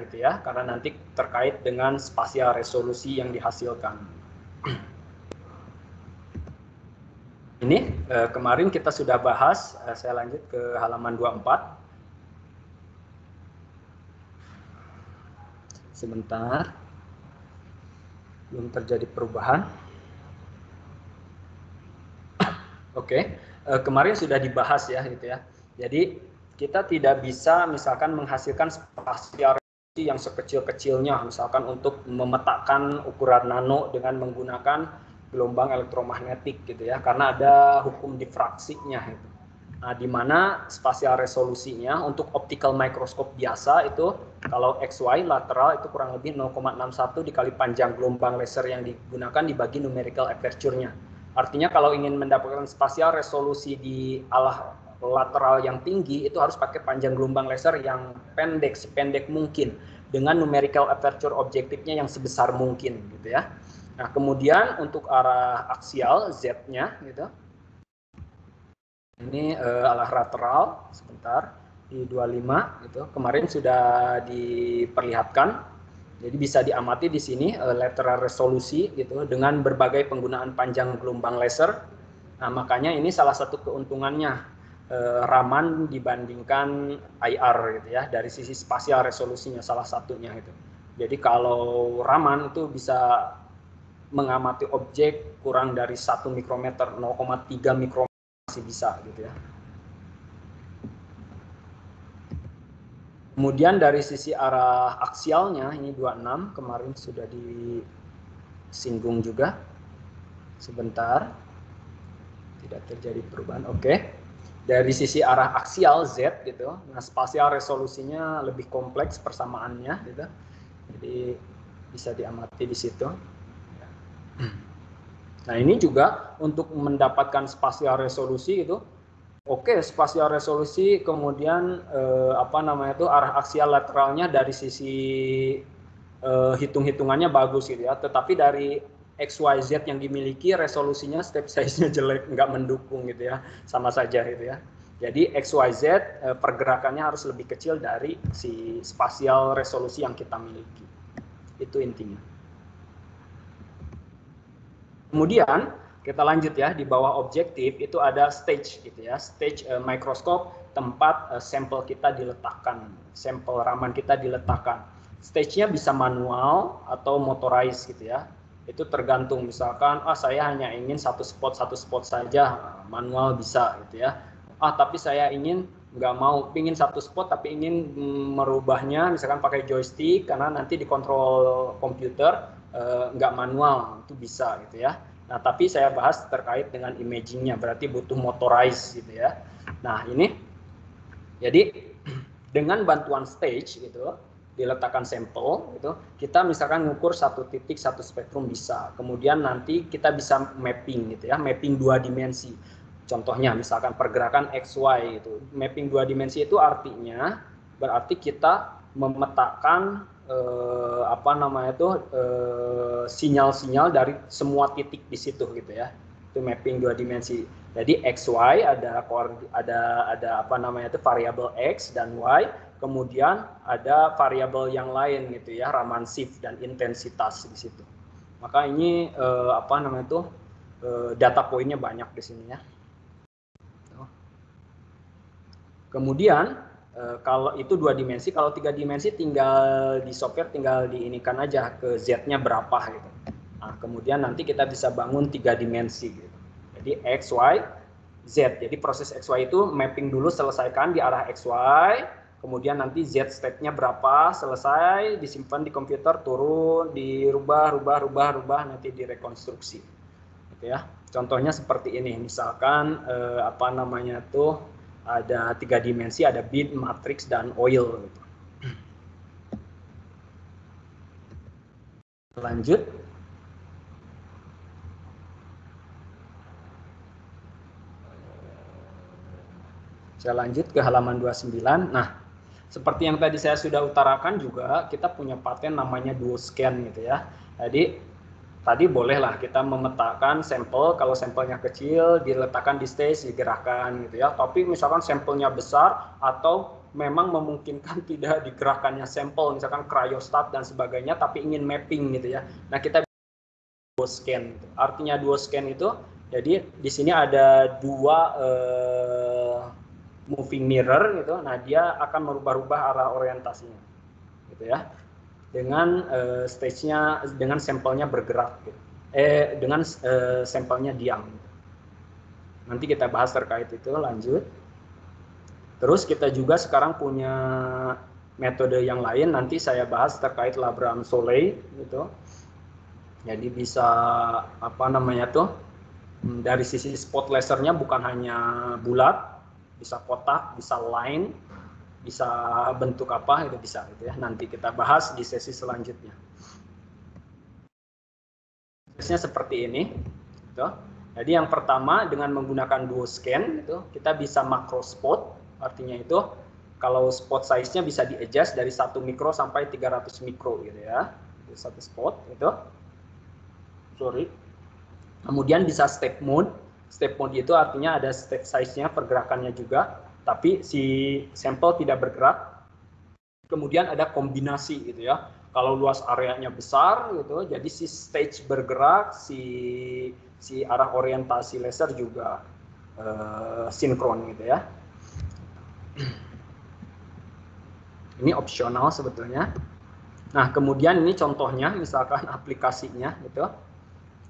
gitu ya, karena nanti terkait dengan spasial resolusi yang dihasilkan. Ini kemarin kita sudah bahas, saya lanjut ke halaman 24. Sebentar, belum terjadi perubahan. Oke, kemarin sudah dibahas ya, gitu ya. Jadi kita tidak bisa misalkan menghasilkan spasial resolusi yang sekecil-kecilnya, misalkan untuk memetakan ukuran nano dengan menggunakan gelombang elektromagnetik gitu ya, karena ada hukum difraksinya itu. Nah, di mana spasial resolusinya untuk optical microscope biasa itu kalau XY lateral itu kurang lebih 0,61 dikali panjang gelombang laser yang digunakan dibagi numerical aperture-nya. Artinya kalau ingin mendapatkan spasial resolusi di arah lateral yang tinggi itu harus pakai panjang gelombang laser yang pendek, sependek mungkin dengan numerical aperture objektifnya yang sebesar mungkin gitu ya. Nah, kemudian untuk arah aksial Z-nya gitu. Ini arah lateral, sebentar, di 25 gitu. Kemarin sudah diperlihatkan. Jadi bisa diamati di sini lateral resolusi gitu dengan berbagai penggunaan panjang gelombang laser. Nah, makanya ini salah satu keuntungannya Raman dibandingkan IR gitu ya, dari sisi spasial resolusinya salah satunya itu. Jadi kalau Raman itu bisa mengamati objek kurang dari 1 mikrometer, 0,3 mikrometer masih bisa gitu ya. Kemudian dari sisi arah aksialnya ini 26, kemarin sudah disinggung juga. Sebentar. Tidak terjadi perubahan. Oke. Dari sisi arah aksial Z gitu. Nah, spasial resolusinya lebih kompleks persamaannya gitu. Jadi bisa diamati di situ. Nah, ini juga untuk mendapatkan spasial resolusi itu, oke, spasial resolusi kemudian arah aksial lateralnya dari sisi hitung-hitungannya bagus gitu ya. Tetapi dari XYZ yang dimiliki resolusinya step size-nya jelek, nggak mendukung gitu ya, sama saja gitu ya. Jadi XYZ pergerakannya harus lebih kecil dari si spasial resolusi yang kita miliki. Itu intinya. Kemudian kita lanjut ya, di bawah objektif itu ada stage gitu ya, stage mikroskop, tempat sampel kita diletakkan, sampel raman kita diletakkan. Stage-nya bisa manual atau motorized gitu ya. Itu tergantung, misalkan saya hanya ingin satu spot saja, manual bisa gitu ya. Tapi saya ingin nggak mau pingin satu spot tapi ingin merubahnya misalkan pakai joystick karena nanti dikontrol komputer, nggak manual, itu bisa gitu ya. Nah, tapi saya bahas terkait dengan imagingnya, berarti butuh motorized gitu ya. Nah, ini jadi dengan bantuan stage gitu, diletakkan sampel gitu, kita misalkan ngukur satu titik satu spektrum bisa. Kemudian nanti kita bisa mapping gitu ya, mapping 2 dimensi. Contohnya misalkan pergerakan XY itu. Mapping 2 dimensi itu artinya berarti kita memetakan sinyal-sinyal dari semua titik di situ gitu ya. Itu mapping 2 dimensi. Jadi XY ada variabel X dan Y, kemudian ada variabel yang lain gitu ya, ramansif dan intensitas di situ. Maka ini data poinnya banyak di sini ya. Kemudian kalau itu 2 dimensi, kalau 3 dimensi tinggal di software tinggal diinikan aja ke Z-nya berapa gitu. Nah, kemudian nanti kita bisa bangun 3 dimensi gitu. Jadi X, Y, Z. Jadi proses XY itu mapping dulu, selesaikan di arah XY, kemudian nanti Z state-nya berapa, selesai, disimpan di komputer, turun, dirubah, nanti direkonstruksi. Gitu ya. Contohnya seperti ini, misalkan ada 3 dimensi, ada bit, matrix, dan oil. Gitu. Lanjut. Saya lanjut ke halaman 29. Nah, seperti yang tadi saya sudah utarakan juga, kita punya paten namanya duoscan gitu ya. Jadi, tadi bolehlah kita memetakan sampel, kalau sampelnya kecil, diletakkan di stage, digerakkan gitu ya. Tapi misalkan sampelnya besar, atau memang memungkinkan tidak digerakkannya sampel, misalkan cryostat dan sebagainya, tapi ingin mapping gitu ya. Nah, kita duoscan. Artinya duoscan itu, jadi di sini ada 2 moving mirror gitu. Nah, dia akan merubah-rubah arah orientasinya. Gitu ya. Dengan stage-nya, dengan sampelnya bergerak gitu. Dengan sampelnya diam. Nanti kita bahas terkait itu, lanjut. Terus kita juga sekarang punya metode yang lain, nanti saya bahas terkait Labram Soleil gitu. Jadi bisa dari sisi spot lasernya bukan hanya bulat, bisa kotak, bisa line, bisa bentuk apa, itu bisa gitu ya. Nanti kita bahas di sesi selanjutnya. Prosesnya seperti ini gitu. Jadi yang pertama dengan menggunakan duoscan gitu, kita bisa makro spot, artinya itu kalau spot size-nya bisa di-adjust dari 1 mikro sampai 300 mikro gitu ya. Itu satu spot gitu. Kemudian bisa step mode. Step mode itu artinya ada step size-nya, pergerakannya juga, tapi si sampel tidak bergerak. Kemudian ada kombinasi gitu ya. Kalau luas areanya besar gitu, jadi si stage bergerak, si arah orientasi laser juga sinkron gitu ya. Ini opsional sebetulnya. Nah, kemudian ini contohnya, misalkan aplikasinya gitu.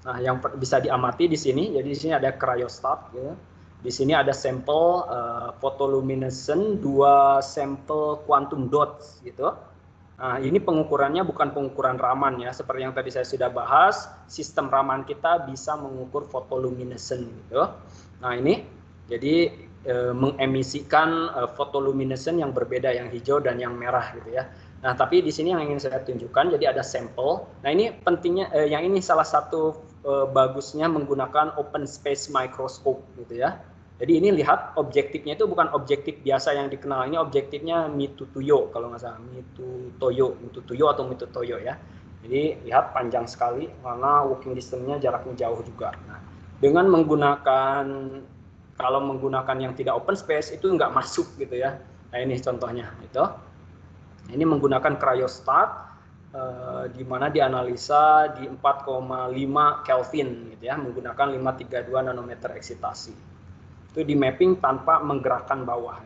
Nah, yang bisa diamati di sini, jadi di sini ada cryostat gitu. Di sini ada sampel photoluminescent, 2 sampel quantum dots gitu. Nah, ini pengukurannya bukan pengukuran raman ya, seperti yang tadi saya sudah bahas, sistem raman kita bisa mengukur photoluminescent gitu. Nah, ini jadi mengemisikan photoluminescent yang berbeda, yang hijau dan yang merah gitu ya. Nah, tapi di sini yang ingin saya tunjukkan, jadi ada sampel. Nah, ini pentingnya, yang ini salah satu bagusnya menggunakan open space microscope gitu ya. Jadi ini lihat objektifnya itu bukan objektif biasa yang dikenal, ini objektifnya Mitutoyo kalau nggak salah, Mitutoyo atau Mitutoyo ya. Jadi lihat panjang sekali karena walking distance-nya jaraknya jauh juga. Nah, dengan menggunakan, kalau menggunakan yang tidak open space itu nggak masuk gitu ya. Nah ini contohnya itu. Ini menggunakan cryostat di mana dianalisa di 4,5 Kelvin gitu ya, menggunakan 532 nanometer eksitasi. Itu di mapping tanpa menggerakkan bawah.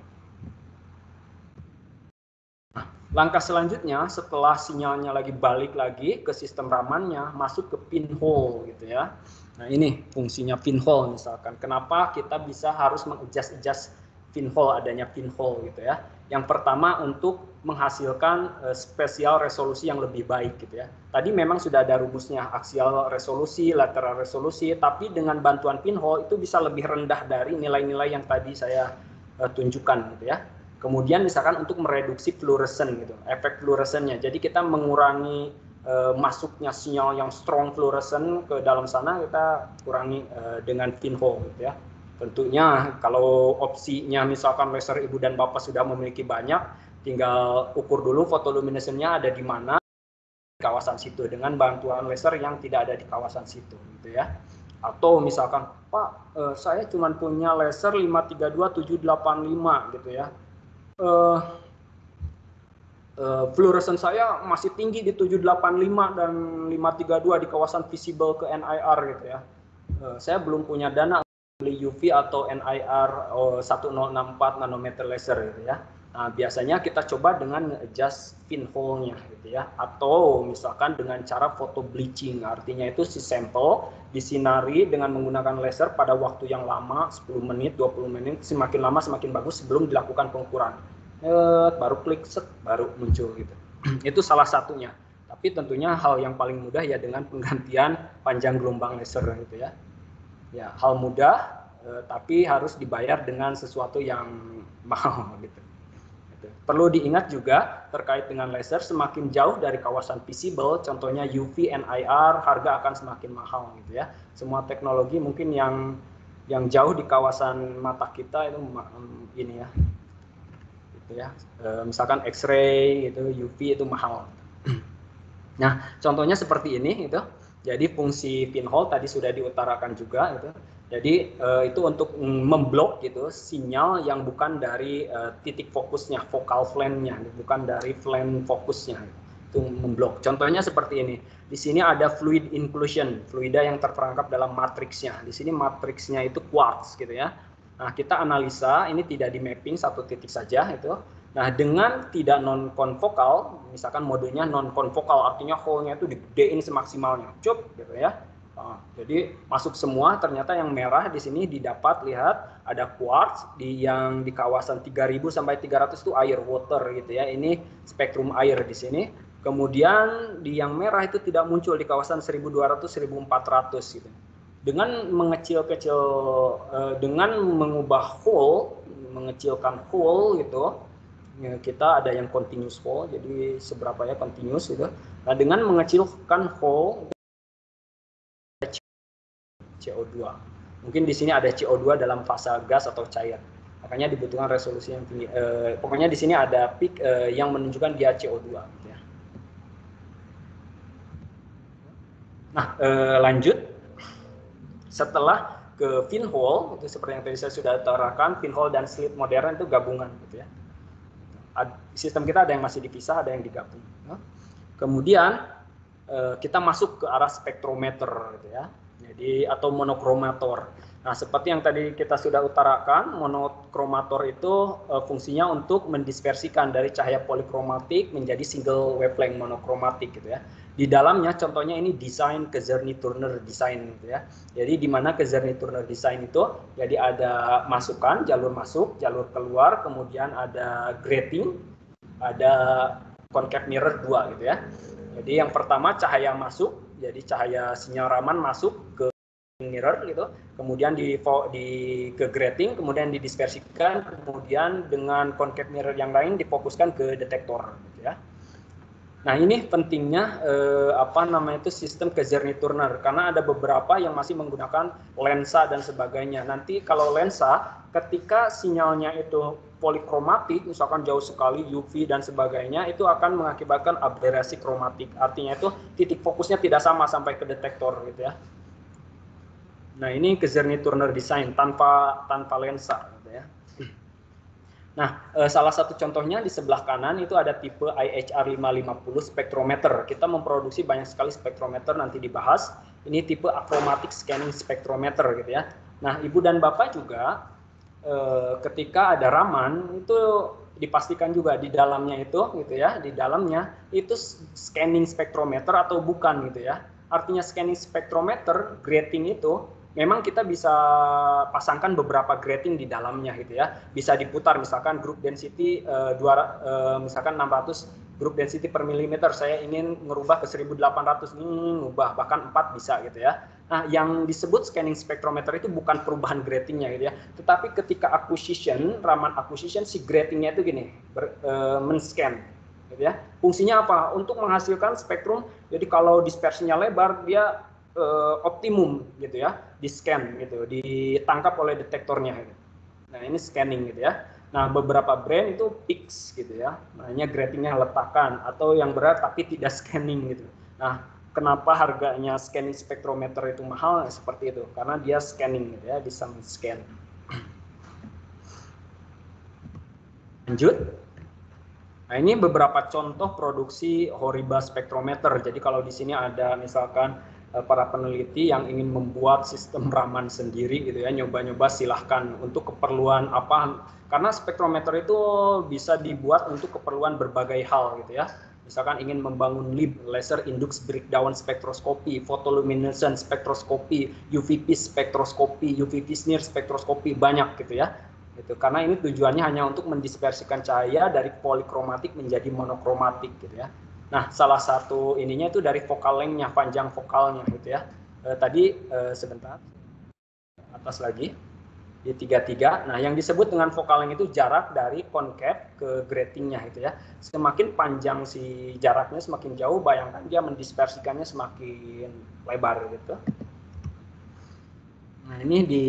Nah, langkah selanjutnya setelah sinyalnya lagi balik lagi ke sistem ramannya, masuk ke pinhole gitu ya. Nah ini fungsinya pinhole misalkan. Kenapa kita bisa harus mengadjust pinhole, adanya pinhole gitu ya. Yang pertama untuk menghasilkan spesial resolusi yang lebih baik gitu ya. Tadi memang sudah ada rumusnya, aksial resolusi, lateral resolusi, tapi dengan bantuan pinhole itu bisa lebih rendah dari nilai-nilai yang tadi saya tunjukkan gitu ya. Kemudian misalkan untuk mereduksi fluoresen gitu, efek fluoresennya. Jadi kita mengurangi masuknya sinyal yang strong fluoresen ke dalam sana, kita kurangi dengan pinhole gitu ya. Tentunya kalau opsinya misalkan laser ibu dan bapak sudah memiliki banyak, tinggal ukur dulu fotoluminescennya ada di mana di kawasan situ dengan bantuan laser yang tidak ada di kawasan situ gitu ya. Atau misalkan Pak, saya cuma punya laser 532785 gitu ya. Fluoresen saya masih tinggi di 785 dan 532 di kawasan visible ke NIR gitu ya. Saya belum punya dana beli UV atau NIR 1064 nanometer laser gitu ya. Nah, biasanya kita coba dengan adjust pinhole-nya gitu ya, atau misalkan dengan cara photo bleaching, artinya itu si sampel disinari dengan menggunakan laser pada waktu yang lama, 10 menit, 20 menit, semakin lama semakin bagus sebelum dilakukan pengukuran. Baru klik set, baru muncul gitu. Itu salah satunya. Tapi tentunya hal yang paling mudah ya dengan penggantian panjang gelombang laser gitu ya. Ya, hal mudah tapi harus dibayar dengan sesuatu yang mahal gitu. Perlu diingat juga terkait dengan laser, semakin jauh dari kawasan visible, contohnya UV, NIR, harga akan semakin mahal gitu ya. Semua teknologi mungkin yang jauh di kawasan mata kita itu ini ya. Gitu ya. Misalkan X-ray itu UV itu mahal. Nah, contohnya seperti ini gitu. Jadi fungsi pinhole tadi sudah diutarakan juga gitu. Jadi itu untuk memblok gitu sinyal yang bukan dari titik fokusnya, focal plane-nya, bukan dari plane fokusnya. Itu memblok. Contohnya seperti ini. Di sini ada fluid inclusion, fluida yang terperangkap dalam matriksnya. Di sini matriksnya itu quartz gitu ya. Nah, kita analisa ini tidak di mapping satu titik saja itu. Nah, dengan tidak non-konvokal, misalkan modenya non-konvokal, artinya hole-nya itu digedein semaksimalnya, cup gitu ya. Nah, jadi masuk semua, ternyata yang merah di sini didapat lihat ada quartz yang di kawasan 3000 sampai 300 itu air water gitu ya. Ini spektrum air di sini. Kemudian di yang merah itu tidak muncul di kawasan 1200 1400 gitu. Dengan mengecil-kecil dengan mengubah hole, mengecilkan hole gitu. Ya, kita ada yang continuous hole, jadi seberapa ya continuous gitu. Nah, dengan mengecilkan hole CO2. Mungkin di sini ada CO2 dalam fase gas atau cair. Makanya dibutuhkan resolusi yang tinggi. Pokoknya di sini ada peak yang menunjukkan dia CO2 gitu ya. Nah, lanjut. Setelah ke pinhole, itu seperti yang tadi saya sudah utarakan, pinhole dan slit modern itu gabungan gitu ya. Sistem kita ada yang masih dipisah, ada yang digabung. Kemudian kita masuk ke arah spektrometer, gitu ya. Jadi atau monokromator. Nah, seperti yang tadi kita sudah utarakan, monokromator itu fungsinya untuk mendispersikan dari cahaya polikromatik menjadi single wavelength monokromatik, gitu ya. Di dalamnya, contohnya ini desain Kearney-Turner design, gitu ya. Jadi di mana Kearney-Turner design itu, jadi ada masukan, jalur masuk, jalur keluar, kemudian ada grating, ada concave mirror 2 gitu ya. Jadi yang pertama cahaya masuk, jadi cahaya sinyal raman masuk ke mirror gitu, kemudian ke grating, kemudian didispersikan, kemudian dengan concave mirror yang lain difokuskan ke detektor gitu ya. Nah, ini pentingnya sistem Kearney-Turner, karena ada beberapa yang masih menggunakan lensa dan sebagainya. Nanti kalau lensa, ketika sinyalnya itu polikromatik, misalkan jauh sekali UV dan sebagainya, itu akan mengakibatkan aberrasi kromatik. Artinya itu titik fokusnya tidak sama sampai ke detektor gitu ya. Nah, ini Kearney-Turner design tanpa lensa gitu ya. Nah, salah satu contohnya di sebelah kanan itu ada tipe IHR 550 spektrometer. Kita memproduksi banyak sekali spektrometer, nanti dibahas. Ini tipe achromatic scanning spektrometer gitu ya. Nah, Ibu dan Bapak juga ketika ada Raman itu dipastikan juga di dalamnya itu gitu ya, di dalamnya itu scanning spektrometer atau bukan gitu ya. Artinya scanning spektrometer grating itu memang kita bisa pasangkan beberapa grating di dalamnya gitu ya. Bisa diputar misalkan group density misalkan 600 group density per milimeter, saya ingin ngerubah ke 1800 ini ngubah bahkan 4 bisa gitu ya. Nah, yang disebut scanning spektrometer itu bukan perubahan gratingnya gitu ya. Tetapi ketika Raman acquisition si gratingnya itu gini, men-scan gitu ya. Fungsinya apa? Untuk menghasilkan spektrum. Jadi kalau dispersinya lebar dia optimum gitu ya, di scan gitu, ditangkap oleh detektornya gitu. Nah, ini scanning gitu ya. Nah, beberapa brand itu PIX gitu ya, makanya gratingnya letakan, atau yang berat tapi tidak scanning gitu. Nah, kenapa harganya scanning spektrometer itu mahal? Seperti itu, karena dia scanning gitu ya, bisa men-scan. Lanjut. Nah, ini beberapa contoh produksi HORIBA spektrometer. Jadi kalau di sini ada misalkan para peneliti yang ingin membuat sistem Raman sendiri gitu ya, nyoba-nyoba silahkan untuk keperluan apa, karena spektrometer itu bisa dibuat untuk keperluan berbagai hal gitu ya. Misalkan ingin membangun LIB, laser induced breakdown spektroskopi, photoluminescence spektroskopi, UVP spektroskopi, UVP smear spektroskopi, banyak gitu ya. Gitu. Karena ini tujuannya hanya untuk mendispersikan cahaya dari polikromatik menjadi monokromatik gitu ya. Nah, salah satu ininya itu dari focal length-nya, panjang vokalnya gitu ya. Sebentar, atas lagi, di 33. Nah, yang disebut dengan focal length itu jarak dari concave ke gratingnya gitu ya. Semakin panjang si jaraknya, semakin jauh, bayangkan dia mendispersikannya semakin lebar gitu. Nah, ini di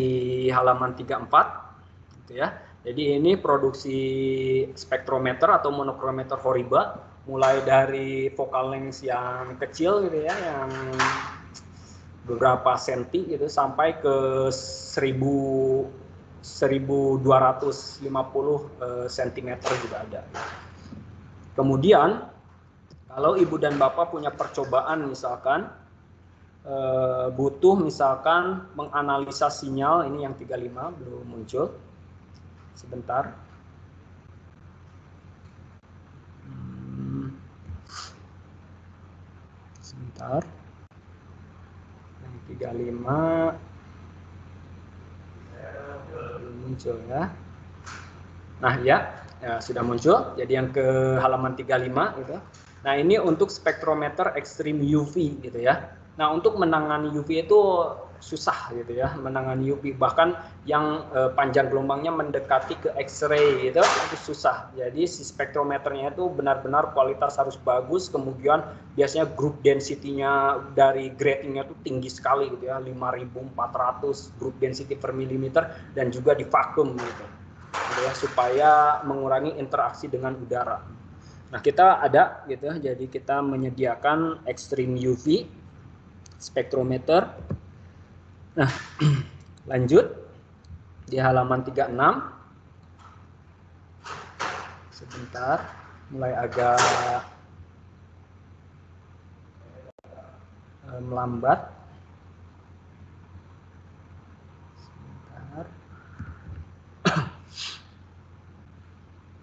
halaman 34 gitu ya. Jadi ini produksi spektrometer atau monokrometer HORIBA, mulai dari focal length yang kecil gitu ya, yang beberapa senti gitu, sampai ke 1250 cm juga ada. Kemudian kalau Ibu dan Bapak punya percobaan misalkan butuh misalkan menganalisa sinyal, ini yang 35 belum muncul. Sebentar. Sebentar. Yang 35 belum muncul ya. Nah, ya sudah muncul. Jadi yang ke halaman 35 gitu. Nah, ini untuk spektrometer ekstrim UV gitu ya. Nah, untuk menangani UV itu susah gitu ya, menangani UV, bahkan yang panjang gelombangnya mendekati ke X-ray gitu, itu susah. Jadi si spektrometernya itu benar-benar kualitas harus bagus, kemudian biasanya group density-nya dari gratingnya itu tinggi sekali gitu ya, 5400 group density per milimeter, dan juga di vakum gitu ya, supaya mengurangi interaksi dengan udara. Nah, kita ada gitu, jadi kita menyediakan extreme UV spektrometer. Nah, lanjut di halaman 36. Sebentar, mulai agak melambat.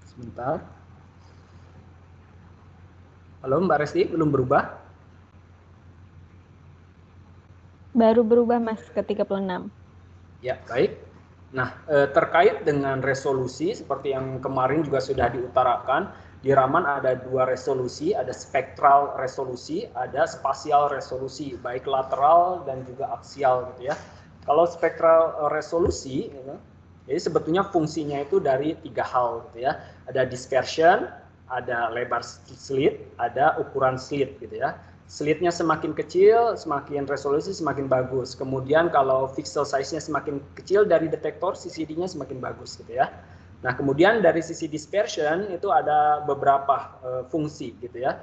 Sebentar. Halo Mbak Resti, belum berubah? Baru berubah Mas ke 36. Ya, baik. Nah, terkait dengan resolusi, seperti yang kemarin juga sudah diutarakan, di Raman ada dua resolusi, ada spektral resolusi, ada spasial resolusi, baik lateral dan juga aksial gitu ya. Kalau spektral resolusi, gitu, jadi sebetulnya fungsinya itu dari tiga hal gitu ya. Ada dispersion, Ada lebar slit, ada ukuran slit gitu ya. Slitnya semakin kecil, semakin resolusi semakin bagus. Kemudian kalau pixel size-nya semakin kecil dari detektor, CCD-nya semakin bagus gitu ya. Nah, kemudian dari sisi dispersion itu ada beberapa fungsi gitu ya.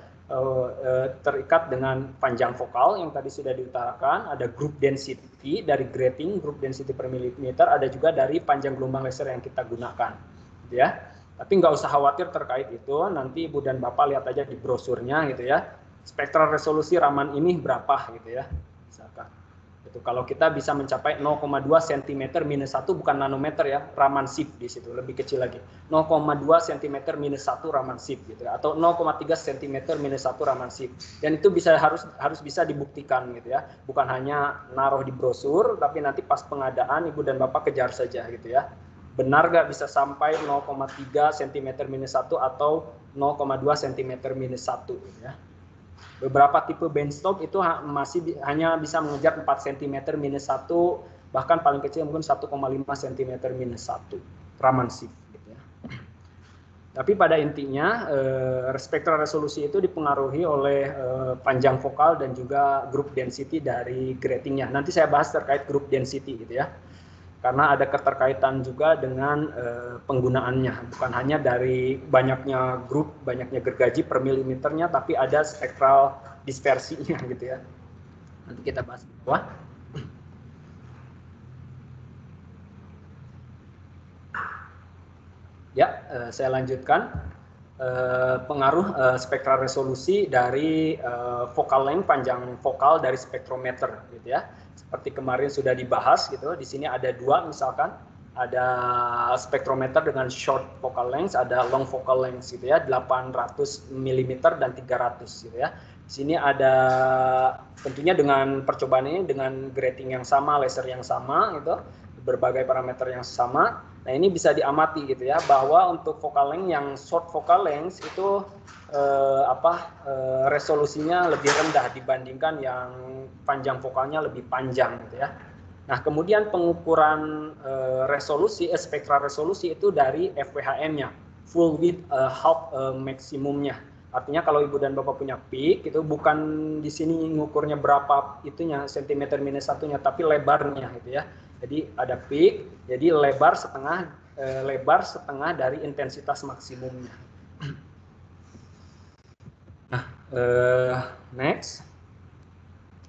Terikat dengan panjang fokal yang tadi sudah diutarakan, ada group density dari grating, group density per milimeter, ada juga dari panjang gelombang laser yang kita gunakan gitu ya. Tapi nggak usah khawatir terkait itu, nanti Ibu dan Bapak lihat aja di brosurnya gitu ya. Spektral resolusi Raman ini berapa gitu ya. Misalkan. Itu kalau kita bisa mencapai 0,2 cm minus 1 bukan nanometer ya, Raman SIP di situ lebih kecil lagi. 0,2 cm minus 1 Raman SIP gitu ya, atau 0,3 cm minus 1 Raman SIP. Dan itu bisa harus bisa dibuktikan gitu ya. Bukan hanya naruh di brosur, tapi nanti pas pengadaan Ibu dan Bapak kejar saja gitu ya. Benar nggak bisa sampai 0,3 cm minus 1 atau 0,2 cm minus 1 gitu ya. Beberapa tipe bandstop itu masih hanya bisa mengejar 4 cm minus 1, bahkan paling kecil mungkin 1,5 cm minus 1 Raman SIP gitu ya. Tapi pada intinya spektral resolusi itu dipengaruhi oleh panjang fokal dan juga group density dari gratingnya. Nanti saya bahas terkait group density gitu ya. Karena ada keterkaitan juga dengan penggunaannya, bukan hanya dari banyaknya grup, banyaknya gergaji per milimeternya, tapi ada spektral dispersinya gitu ya. Nanti kita bahas di bawah. Ya, saya lanjutkan. Pengaruh spektral resolusi dari focal length, panjang fokal dari spektrometer gitu ya. Seperti kemarin sudah dibahas gitu. Di sini ada dua misalkan, ada spektrometer dengan short focal length, ada long focal length gitu ya, 800 mm dan 300 gitu ya. Di sini ada tentunya dengan percobaan ini dengan grating yang sama, laser yang sama gitu, berbagai parameter yang sama. Nah, ini bisa diamati gitu ya, bahwa untuk focal length yang short focal length itu resolusinya lebih rendah dibandingkan yang panjang fokalnya lebih panjang gitu ya. Nah, kemudian pengukuran resolusi, spektral resolusi itu dari FWHM-nya, full width half maksimumnya. Artinya kalau Ibu dan Bapak punya peak itu bukan di sini ngukurnya berapa itunya sentimeter minus satunya, tapi lebarnya gitu ya. Jadi ada peak, jadi lebar setengah dari intensitas maksimumnya. Nah, next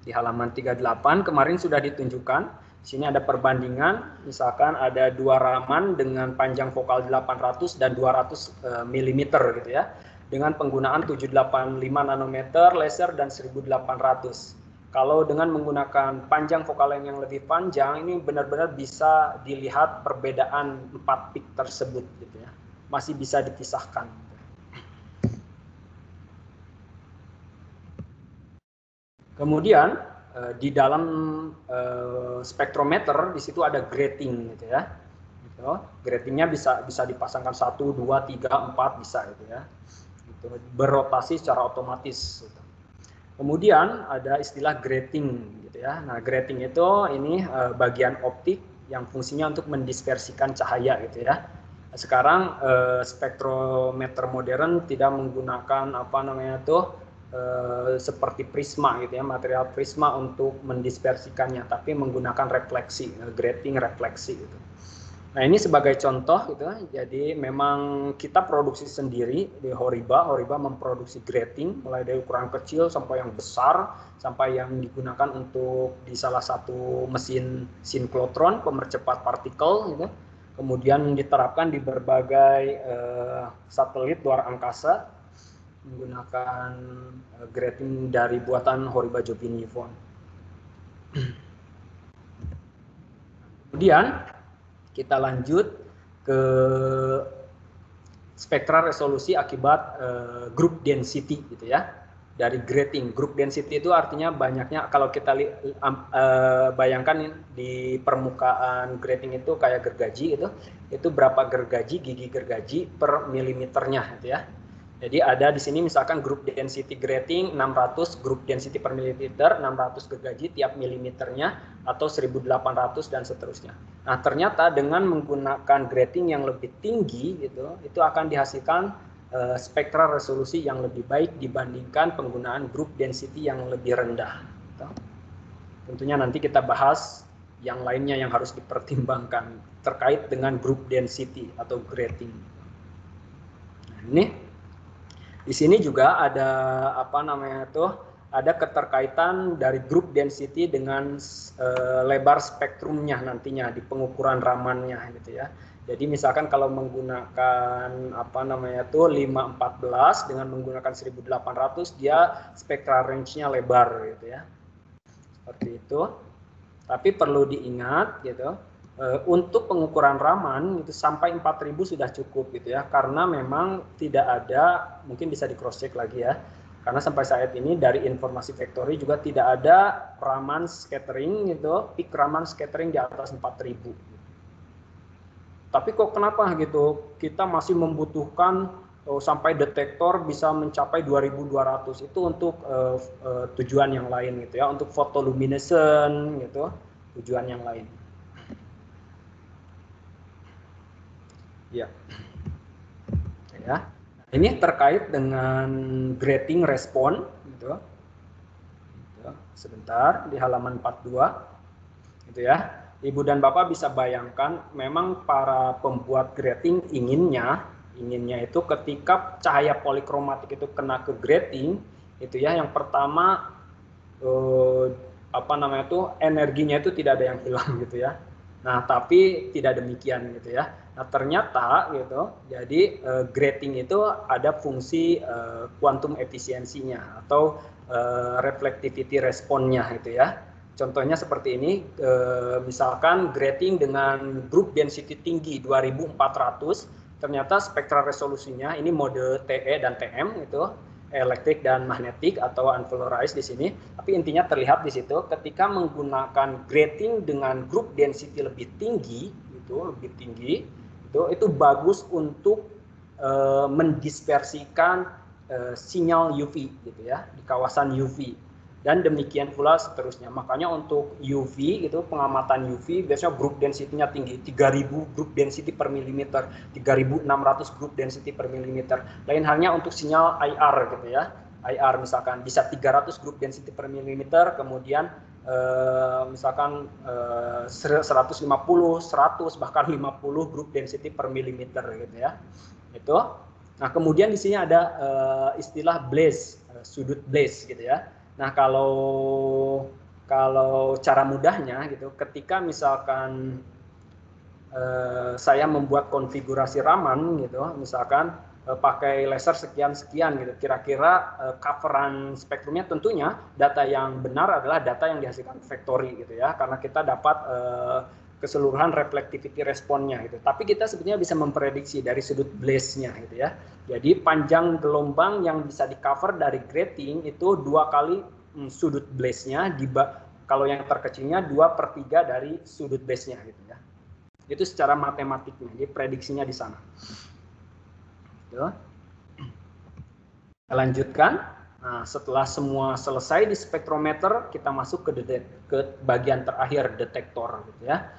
di halaman 38 kemarin sudah ditunjukkan. Di sini ada perbandingan, misalkan ada dua Raman dengan panjang fokal 800 dan 200 mm gitu ya, dengan penggunaan 785 nanometer laser dan 1800. Kalau dengan menggunakan panjang vokal yang lebih panjang, ini benar-benar bisa dilihat perbedaan 4 peak tersebut gitu ya. Masih bisa dipisahkan. Kemudian di dalam spektrometer di situ ada grating gitu ya. Gitu. Gratingnya bisa dipasangkan 1, 2, 3, 4 bisa gitu ya. Gitu. Berotasi secara otomatis gitu. Kemudian ada istilah grating gitu ya. Nah, grating itu ini bagian optik yang fungsinya untuk mendispersikan cahaya gitu ya. Sekarang spektrometer modern tidak menggunakan seperti prisma gitu ya, material prisma untuk mendispersikannya, tapi menggunakan refleksi, grating refleksi gitu. Nah, ini sebagai contoh gitu. Jadi memang kita produksi sendiri di Horiba. Horiba memproduksi grating mulai dari ukuran kecil sampai yang besar, sampai yang digunakan untuk di salah satu mesin sinklotron pemercepat partikel gitu. Kemudian diterapkan di berbagai satelit luar angkasa menggunakan grating dari buatan Horiba Jobim Nippon. Kemudian kita lanjut ke spektral resolusi akibat group density gitu ya. Dari grating, group density itu artinya banyaknya, kalau kita bayangkan di permukaan grating itu kayak gergaji itu berapa gergaji, gigi gergaji per milimeternya gitu ya. Jadi ada di sini misalkan group density grating 600, group density per milimeter 600 gergaji tiap milimeternya, atau 1800 dan seterusnya. Nah, ternyata dengan menggunakan grating yang lebih tinggi gitu, itu akan dihasilkan spektra resolusi yang lebih baik dibandingkan penggunaan group density yang lebih rendah. Tentunya nanti kita bahas yang lainnya yang harus dipertimbangkan terkait dengan group density atau grating. Nah, ini di sini juga ada ada keterkaitan dari group density dengan lebar spektrumnya nantinya di pengukuran ramannya gitu ya. Jadi misalkan kalau menggunakan 514 dengan menggunakan 1800 dia spektra range-nya lebar gitu ya. Seperti itu. Tapi perlu diingat gitu, untuk pengukuran raman itu sampai 4000 sudah cukup gitu ya. Karena memang tidak ada, mungkin bisa di cross check lagi ya. Karena sampai saat ini dari informasi factory juga tidak ada raman scattering gitu, peak raman scattering di atas 4000. Tapi kok kenapa gitu kita masih membutuhkan sampai detektor bisa mencapai 2200 itu untuk tujuan yang lain gitu ya, untuk photoluminescence gitu, tujuan yang lain. Ya. Ya. Ini terkait dengan grating respon gitu. Sebentar di halaman 42 gitu ya. Ibu dan Bapak bisa bayangkan memang para pembuat grating inginnya itu ketika cahaya polikromatik itu kena ke grating itu ya, yang pertama energinya itu tidak ada yang hilang gitu ya. Nah, tapi tidak demikian gitu ya. Nah, ternyata gitu, jadi grating itu ada fungsi quantum efisiensinya atau reflectivity responnya gitu ya. Contohnya seperti ini, misalkan grating dengan group density tinggi 2400, ternyata spektra resolusinya ini mode TE dan TM itu, elektrik dan magnetik atau unpolarized di sini. Tapi intinya terlihat di situ ketika menggunakan grating dengan group density lebih tinggi, itu bagus untuk mendispersikan sinyal UV gitu ya di kawasan UV. Dan demikian pula seterusnya. Makanya untuk UV itu pengamatan UV biasanya group density-nya tinggi, 3000 group density per milimeter, 3600 group density per milimeter. Lain halnya untuk sinyal IR gitu ya. IR misalkan bisa 300 group density per milimeter, kemudian misalkan 150, 100 bahkan 50 group density per milimeter gitu ya. Itu. Nah, kemudian di sini ada istilah blaze, sudut blaze gitu ya. Nah, kalau cara mudahnya gitu, ketika misalkan saya membuat konfigurasi raman gitu, misalkan pakai laser sekian gitu, kira-kira coveran spektrumnya tentunya data yang benar adalah data yang dihasilkan factory gitu ya, karena kita dapat keseluruhan reflectivity responnya gitu. Tapi kita sebetulnya bisa memprediksi dari sudut blaze-nya gitu ya. Jadi panjang gelombang yang bisa di cover dari grating itu 2 kali sudut blaze-nya, kalau yang terkecilnya 2/3 dari sudut base-nya gitu ya. Itu secara matematiknya, jadi prediksinya di sana. Gitu. Kita lanjutkan. Nah, setelah semua selesai di spektrometer, kita masuk ke bagian terakhir, detektor gitu ya.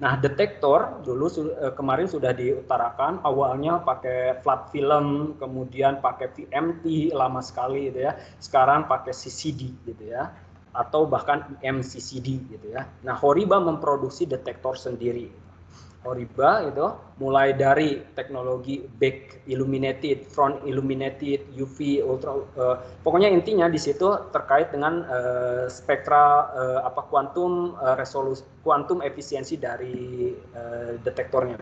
Nah, detektor dulu kemarin sudah diutarakan, awalnya pakai flat film, kemudian pakai VMT lama sekali gitu ya. Sekarang pakai CCD gitu ya, atau bahkan MCCD gitu ya. Nah, Horiba memproduksi detektor sendiri. Horiba itu mulai dari teknologi back illuminated, front illuminated, UV, ultra, pokoknya intinya di situ terkait dengan spektra kuantum resolusi, kuantum efisiensi dari detektornya.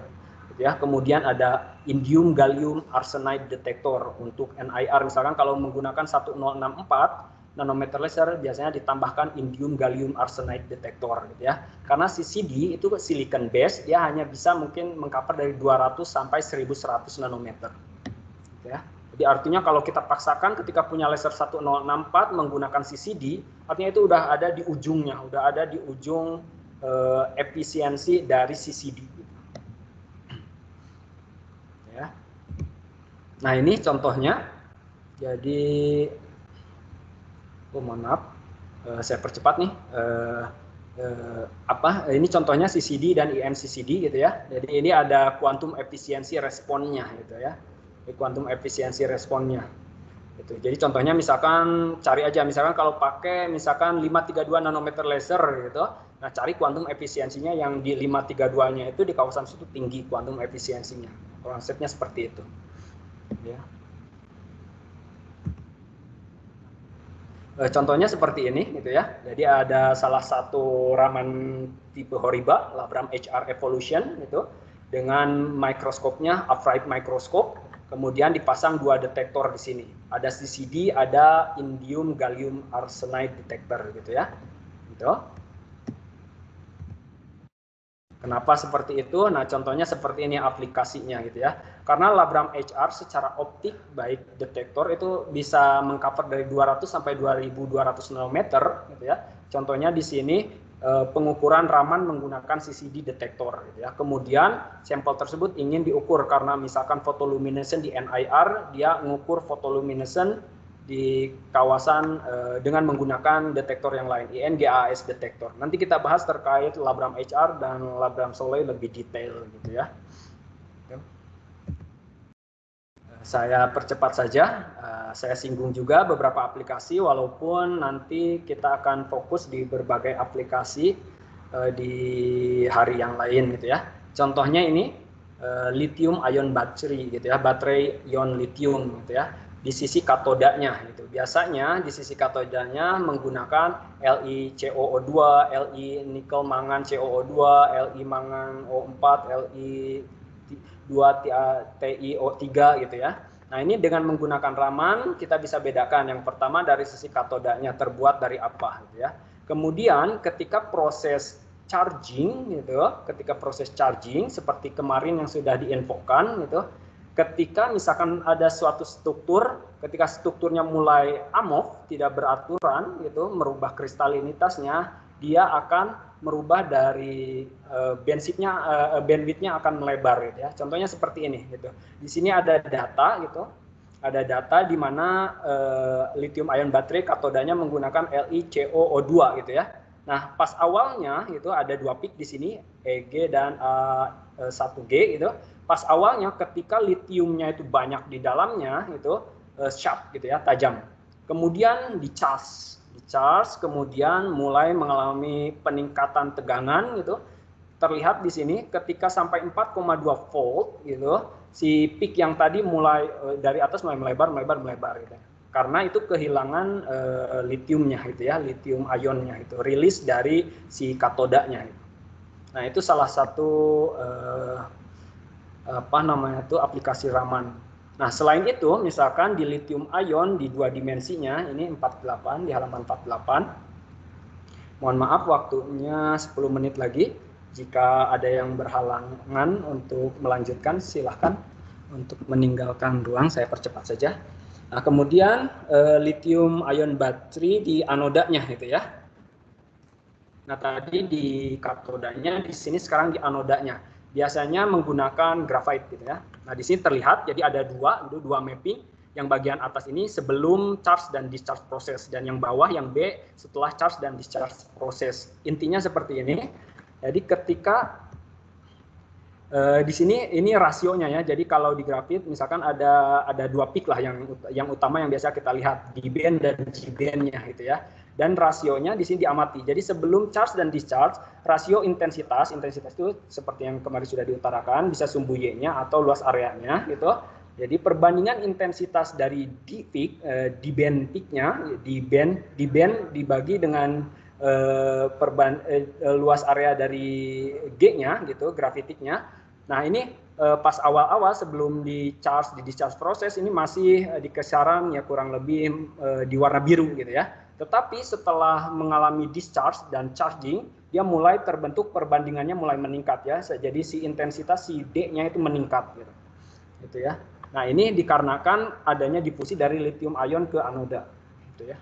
Gitu ya. Kemudian ada indium gallium arsenide detektor untuk NIR, misalkan kalau menggunakan 1064 nanometer laser biasanya ditambahkan indium gallium arsenide detektor gitu ya. Karena CCD itu silicon base, dia hanya bisa mungkin mengcover dari 200 sampai 1100 nanometer. Gitu ya. Jadi artinya kalau kita paksakan ketika punya laser 1064 menggunakan CCD, artinya itu udah ada di ujungnya, udah ada di ujung efisiensi dari CCD. Ya. Nah, ini contohnya. Jadi mohon maaf, saya percepat nih. Ini contohnya CCD dan IMCCD gitu ya. Jadi ini ada quantum efisiensi responnya gitu ya. kuantum efisiensi responnya. Gitu. Jadi contohnya misalkan cari aja, misalkan kalau pakai misalkan 532 nanometer laser gitu, nah cari kuantum efisiensinya yang di 532-nya itu di kawasan situ tinggi kuantum efisiensinya. Konsepnya seperti itu. Ya. Contohnya seperti ini gitu ya. Jadi ada salah satu raman tipe Horiba, Labram HR Evolution gitu, dengan mikroskopnya upright microscope. Kemudian dipasang 2 detektor di sini. Ada CCD, ada indium gallium arsenide detector gitu ya. Gitu. Kenapa seperti itu? Nah, contohnya seperti ini aplikasinya gitu ya. Karena Labram HR secara optik baik detektor itu bisa mengcover dari 200 sampai 2200 nanometer gitu ya. Contohnya di sini pengukuran raman menggunakan CCD detektor gitu ya. Kemudian sampel tersebut ingin diukur karena misalkan photoluminescence di NIR, dia mengukur photoluminescence di kawasan dengan menggunakan detektor yang lain, INGAS detektor. Nanti kita bahas terkait Labram HR dan Labram Soleil lebih detail gitu ya. Saya percepat saja, saya singgung juga beberapa aplikasi walaupun nanti kita akan fokus di berbagai aplikasi di hari yang lain gitu ya. Contohnya ini lithium ion battery gitu ya, baterai ion lithium gitu ya. Di sisi katodanya gitu. Biasanya di sisi katodanya menggunakan LiCOO2, Li nikel mangan COO2, Li mangan O4, Li 2TiO3 gitu ya. Nah, ini dengan menggunakan raman kita bisa bedakan yang pertama dari sisi katodanya terbuat dari apa gitu ya. Kemudian ketika proses charging gitu, ketika proses charging seperti kemarin yang sudah diinfokan gitu, ketika misalkan ada suatu struktur, ketika strukturnya mulai amorf, tidak beraturan gitu, merubah kristalinitasnya, dia akan merubah dari bandwidth-nya akan melebar gitu ya. Contohnya seperti ini gitu. Di sini ada data gitu. Ada data di mana lithium ion baterai katodanya menggunakan LiCOO2 gitu ya. Nah, pas awalnya itu ada 2 peak di sini, EG dan 1G gitu. Pas awalnya ketika litiumnya itu banyak di dalamnya itu sharp gitu ya, tajam. Kemudian dicas, kemudian mulai mengalami peningkatan tegangan gitu. Terlihat di sini ketika sampai 4,2 volt gitu, si peak yang tadi mulai dari atas mulai melebar gitu. Karena itu kehilangan litiumnya gitu ya, litium ionnya itu rilis dari si katodanya. Nah, itu salah satu aplikasi raman. Nah, selain itu misalkan di lithium ion di 2 dimensinya, ini 48 di halaman 48. Mohon maaf waktunya 10 menit lagi. Jika ada yang berhalangan untuk melanjutkan silahkan untuk meninggalkan ruang, saya percepat saja. Nah, kemudian lithium ion battery di anodanya gitu ya. Nah, tadi di katodanya, di sini sekarang di anodanya. Biasanya menggunakan graphite gitu ya. Nah, di sini terlihat jadi ada dua mapping. Yang bagian atas ini sebelum charge dan discharge proses, dan yang bawah yang B setelah charge dan discharge proses. Intinya seperti ini. Jadi ketika di sini ini rasionya ya. Jadi kalau di grafit misalkan ada 2 peak lah yang utama yang biasa kita lihat, D-band dan G-band-nya gitu ya. Dan rasionya di sini diamati. Jadi sebelum charge dan discharge, rasio intensitas itu seperti yang kemarin sudah diutarakan, bisa sumbu Y-nya atau luas areanya gitu. Jadi perbandingan intensitas dari D-band peak-nya, D-band dibagi dengan luas area dari G-nya gitu, gravitiknya. Nah, ini pas awal-awal sebelum di discharge proses ini masih di kisaran ya kurang lebih di warna biru gitu ya. Tetapi setelah mengalami discharge dan charging, dia mulai terbentuk perbandingannya mulai meningkat ya. Jadi si intensitas si D-nya itu meningkat gitu. Gitu ya. Nah, ini dikarenakan adanya difusi dari lithium ion ke anoda gitu ya.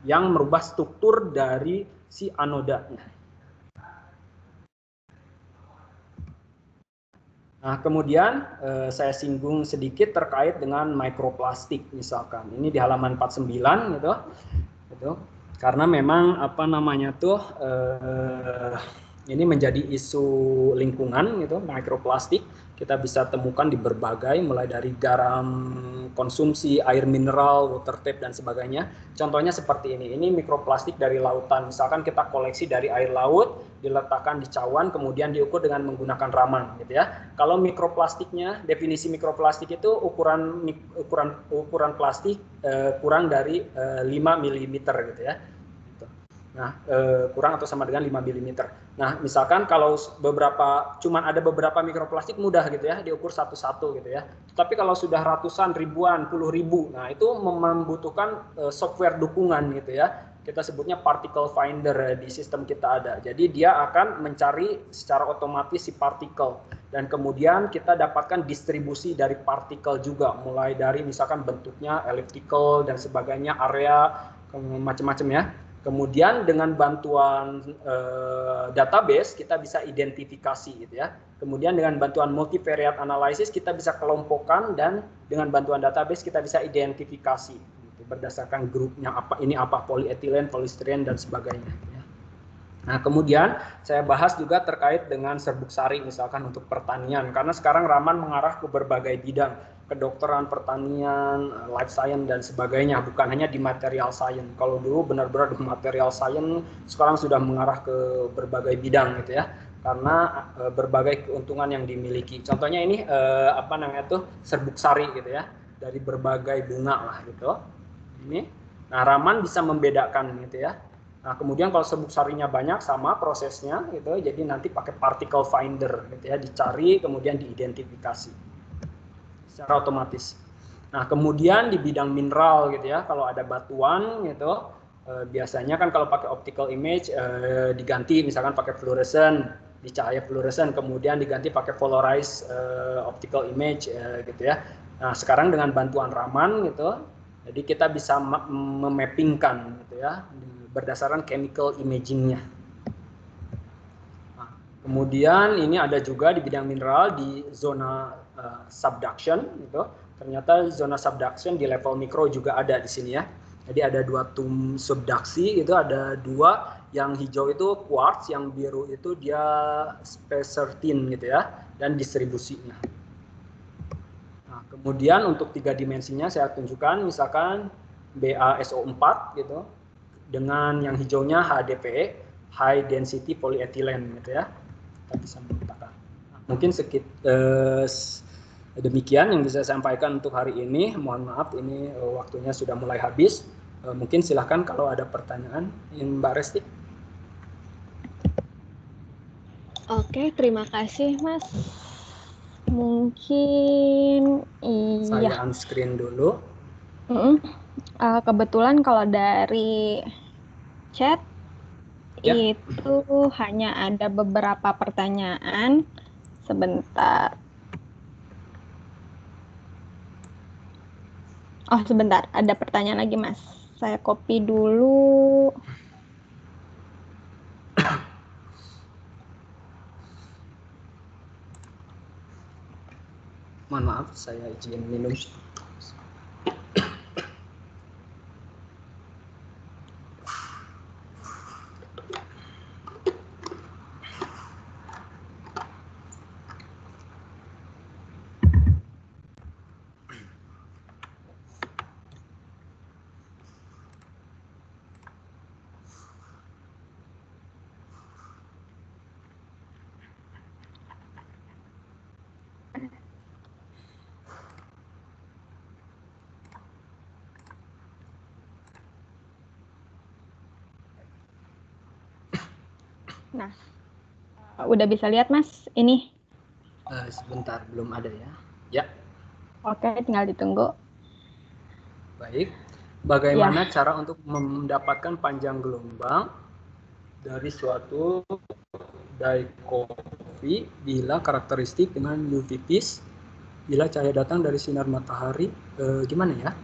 Yang merubah struktur dari si anodanya. Nah, kemudian saya singgung sedikit terkait dengan mikroplastik misalkan. Ini di halaman 49 gitu. Karena memang ini menjadi isu lingkungan gitu, mikroplastik. kita bisa temukan di berbagai, mulai dari garam konsumsi, air mineral, water tape, dan sebagainya. Contohnya seperti ini mikroplastik dari lautan. Misalkan kita koleksi dari air laut, diletakkan di cawan, kemudian diukur dengan menggunakan raman, gitu ya. Kalau mikroplastiknya, definisi mikroplastik itu ukuran plastik kurang dari 5 mm, gitu ya. Nah, kurang atau sama dengan 5 mm. Nah, misalkan kalau cuman ada beberapa mikroplastik mudah gitu ya, diukur satu-satu gitu ya. Tapi kalau sudah ratusan, ribuan, puluh ribu, nah itu membutuhkan software dukungan gitu ya. Kita sebutnya particle finder di sistem kita ada. Jadi dia akan mencari secara otomatis si partikel. Dan kemudian kita dapatkan distribusi dari partikel juga, mulai dari misalkan bentuknya elliptical dan sebagainya, area macam-macam ya. Kemudian dengan bantuan database kita bisa identifikasi gitu ya. Kemudian dengan bantuan multivariate analysis kita bisa kelompokkan, dan dengan bantuan database kita bisa identifikasi gitu, berdasarkan grupnya apa polietilen, polistiren dan sebagainya. Ya. Nah, kemudian saya bahas juga terkait dengan serbuk sari misalkan untuk pertanian, karena sekarang Raman mengarah ke berbagai bidang, kedokteran, pertanian, life science dan sebagainya, bukan hanya di material science. Kalau dulu benar-benar di material science, sekarang sudah mengarah ke berbagai bidang gitu ya, karena berbagai keuntungan yang dimiliki. Contohnya ini serbuk sari gitu ya, dari berbagai bunga lah gitu. Ini, nah Raman bisa membedakan gitu ya. Nah, kemudian kalau serbuk sarinya banyak, sama prosesnya gitu, jadi nanti pakai particle finder gitu ya, dicari kemudian diidentifikasi secara otomatis. Nah, kemudian di bidang mineral gitu ya, kalau ada batuan gitu, biasanya kan kalau pakai optical image diganti misalkan pakai fluorescent, di cahaya fluorescent, kemudian diganti pakai polarized optical image gitu ya. Nah, sekarang dengan bantuan Raman gitu, jadi kita bisa memappingkan gitu ya, berdasarkan chemical imaging-nya. Nah, kemudian ini ada juga di bidang mineral di zona subduction gitu. Ternyata zona subduction di level mikro juga ada di sini ya. Jadi ada dua subduksi itu, ada dua, yang hijau itu quartz, yang biru itu dia spacertine gitu ya, dan distribusinya. Nah, kemudian untuk 3 dimensinya saya tunjukkan, misalkan BaSO4 gitu, dengan yang hijaunya HDP, high density polyethylene gitu ya. Kita bisa menggunakan. Mungkin demikian yang bisa saya sampaikan untuk hari ini. Mohon maaf ini waktunya sudah mulai habis. Mungkin silahkan kalau ada pertanyaan, Mbak Resti. Oke, terima kasih Mas. Mungkin Saya unscreen dulu. Kebetulan kalau dari chat Ya. itu hanya ada beberapa pertanyaan. Sebentar. Oh, sebentar. Ada pertanyaan lagi, Mas. Saya copy dulu. Mohon maaf, saya izin minum. Nah, udah bisa lihat Mas ini? Sebentar, belum ada ya. Ya. Oke, tinggal ditunggu. Baik. Bagaimana cara untuk mendapatkan panjang gelombang dari suatu dikopi bila karakteristik dengan UV peaks bila cahaya datang dari sinar matahari? Gimana ya?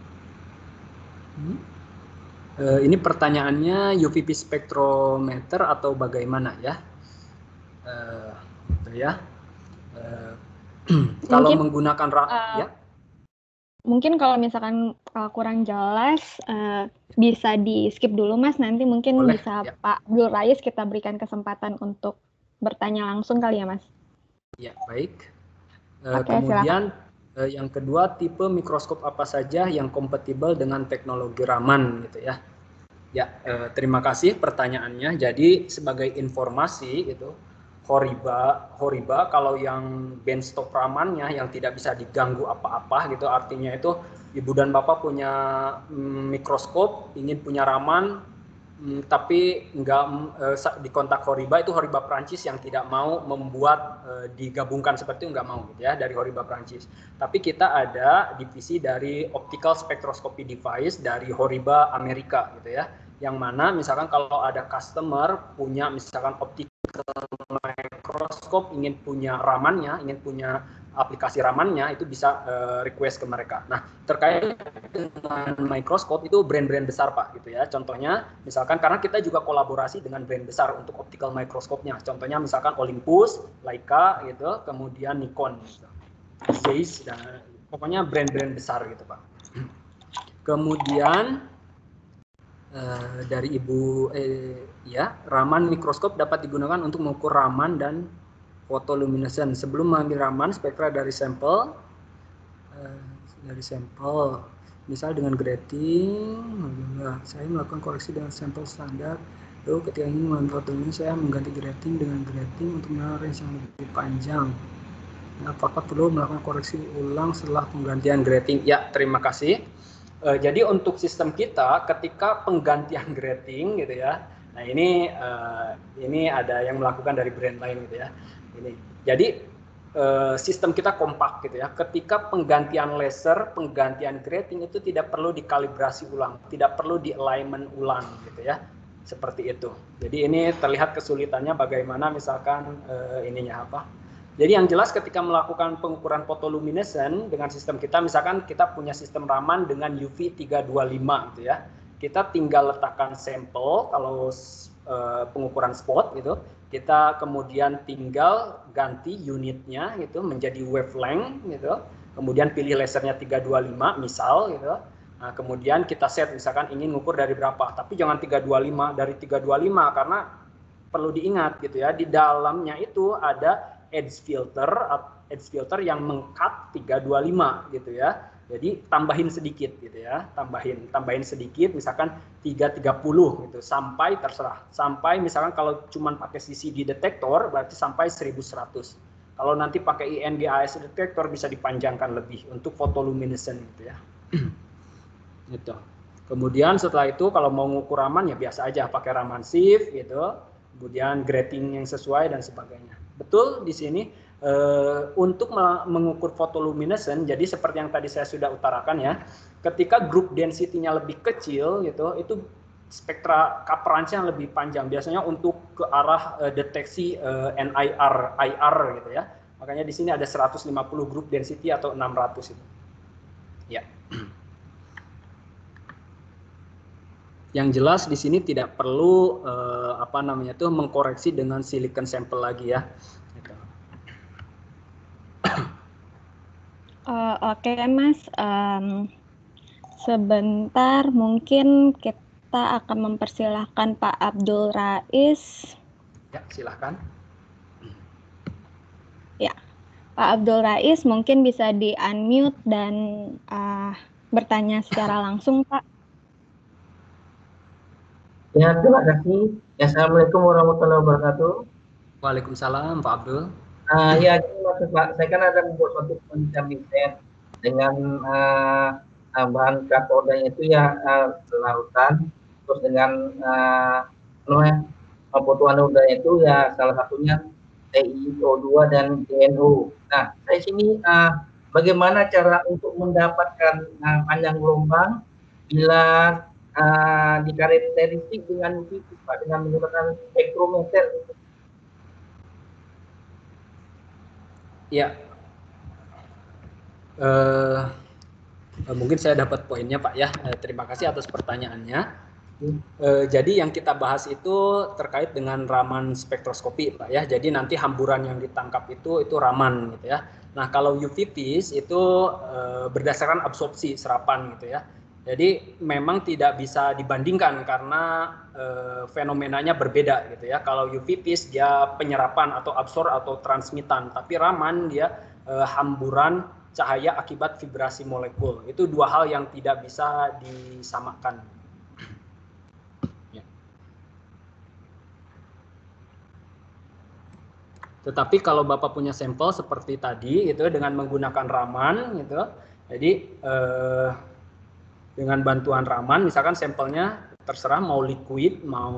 Ini pertanyaannya UV peak spektrometer atau bagaimana ya? Gitu ya. Kalau menggunakan ya. Mungkin kalau misalkan kurang jelas bisa di skip dulu Mas, nanti mungkin boleh, bisa ya. Pak Abdul Rais kita berikan kesempatan untuk bertanya langsung kali ya Mas. Ya, baik. Kemudian yang kedua, tipe mikroskop apa saja yang kompatibel dengan teknologi Raman gitu ya. Ya, terima kasih pertanyaannya. Jadi sebagai informasi itu Horiba kalau yang benchtop Ramannya yang tidak bisa diganggu apa-apa gitu, artinya itu ibu dan bapak punya mikroskop, ingin punya Raman, tapi nggak di kontak Horiba, itu Horiba Prancis yang tidak mau membuat digabungkan seperti itu, nggak mau gitu ya, dari Horiba Prancis. Tapi kita ada divisi dari optical spectroscopy device dari Horiba Amerika gitu ya, yang mana misalkan kalau ada customer punya misalkan optical mikroskop, ingin punya Ramannya, ingin punya aplikasi Ramannya, itu bisa request ke mereka. Nah, terkait dengan mikroskop itu brand-brand besar Pak gitu ya. Contohnya misalkan karena kita juga kolaborasi dengan brand besar untuk optical mikroskopnya. Contohnya misalkan Olympus, Leica gitu, kemudian Nikon gitu. Zeiss, dan pokoknya brand-brand besar gitu Pak. Kemudian dari Ibu ya, Raman mikroskop dapat digunakan untuk mengukur Raman dan fotoluminescence. Sebelum mengambil Raman spektra dari sampel misal dengan grating, saya melakukan koreksi dengan sampel standar. Lalu ketika ingin mengambil fotoluminescence, saya mengganti grating dengan grating untuk mengenal range yang lebih panjang. Apakah perlu melakukan koreksi ulang setelah penggantian grating? Ya, terima kasih. Jadi untuk sistem kita ketika penggantian grating gitu ya, nah ini ada yang melakukan dari brand lain gitu ya. Jadi sistem kita kompak gitu ya. Ketika penggantian laser, penggantian grating itu tidak perlu dikalibrasi ulang, tidak perlu di alignment ulang gitu ya. Seperti itu. Jadi ini terlihat kesulitannya bagaimana misalkan ininya apa. Jadi yang jelas ketika melakukan pengukuran fotoluminescence dengan sistem kita, misalkan kita punya sistem Raman dengan UV 325 gitu ya. Kita tinggal letakkan sampel kalau pengukuran spot gitu. Kita kemudian tinggal ganti unitnya gitu menjadi wavelength gitu. Kemudian pilih lasernya 325 misal gitu. Nah, kemudian kita set misalkan ingin mengukur dari berapa, tapi jangan 325 dari 325 karena perlu diingat gitu ya, di dalamnya itu ada edge filter yang meng-cut 325 gitu ya. Jadi tambahin sedikit gitu ya, tambahin sedikit misalkan 330 gitu sampai terserah. Sampai misalkan kalau cuma pakai CCD detektor berarti sampai 1100. Kalau nanti pakai INGAS detektor bisa dipanjangkan lebih untuk fotoluminescence gitu ya. Gitu. Kemudian setelah itu kalau mau ngukur Raman ya biasa aja pakai Raman shift gitu. Kemudian grating yang sesuai dan sebagainya. Betul di sini untuk mengukur fotoluminescence, jadi seperti yang tadi saya sudah utarakan ya, ketika group density-nya lebih kecil gitu, itu spektra coverage-nya lebih panjang. Biasanya untuk ke arah deteksi NIR, IR gitu ya. Makanya di sini ada 150 group density atau 600 itu. Ya. Yang jelas di sini tidak perlu mengkoreksi dengan silicon sample lagi ya. Gitu. Oke, Mas. Sebentar, mungkin kita akan mempersilahkan Pak Abdul Rais. Ya, silahkan. Ya, Pak Abdul Rais mungkin bisa di-unmute dan bertanya secara langsung, Pak. Ya, terima kasih. Assalamualaikum warahmatullahi wabarakatuh. Waalaikumsalam, Pak Abdul. Ya, gini maksud Pak, saya kan ada membuat suatu penelitian riset dengan bahan katodanya itu ya larutan, terus dengan foto anodanya itu ya salah satunya TiO2 dan GNO. Nah, saya sini bagaimana cara untuk mendapatkan panjang gelombang bila dikarakteristik dengan tipis Pak, dengan menggunakan spektrometer. Ya, mungkin saya dapat poinnya Pak ya. Terima kasih atas pertanyaannya. Jadi yang kita bahas itu terkait dengan Raman spektroskopi Pak ya. Jadi nanti hamburan yang ditangkap itu Raman gitu ya. Nah kalau UV-Vis itu berdasarkan absorpsi serapan gitu ya. Jadi memang tidak bisa dibandingkan karena fenomenanya berbeda gitu ya. Kalau UV-Vis dia penyerapan atau absorb atau transmitan, tapi Raman dia hamburan cahaya akibat vibrasi molekul. Itu dua hal yang tidak bisa disamakan. Tetapi kalau Bapak punya sampel seperti tadi gitu dengan menggunakan Raman gitu. Jadi dengan bantuan Raman misalkan sampelnya terserah mau liquid, mau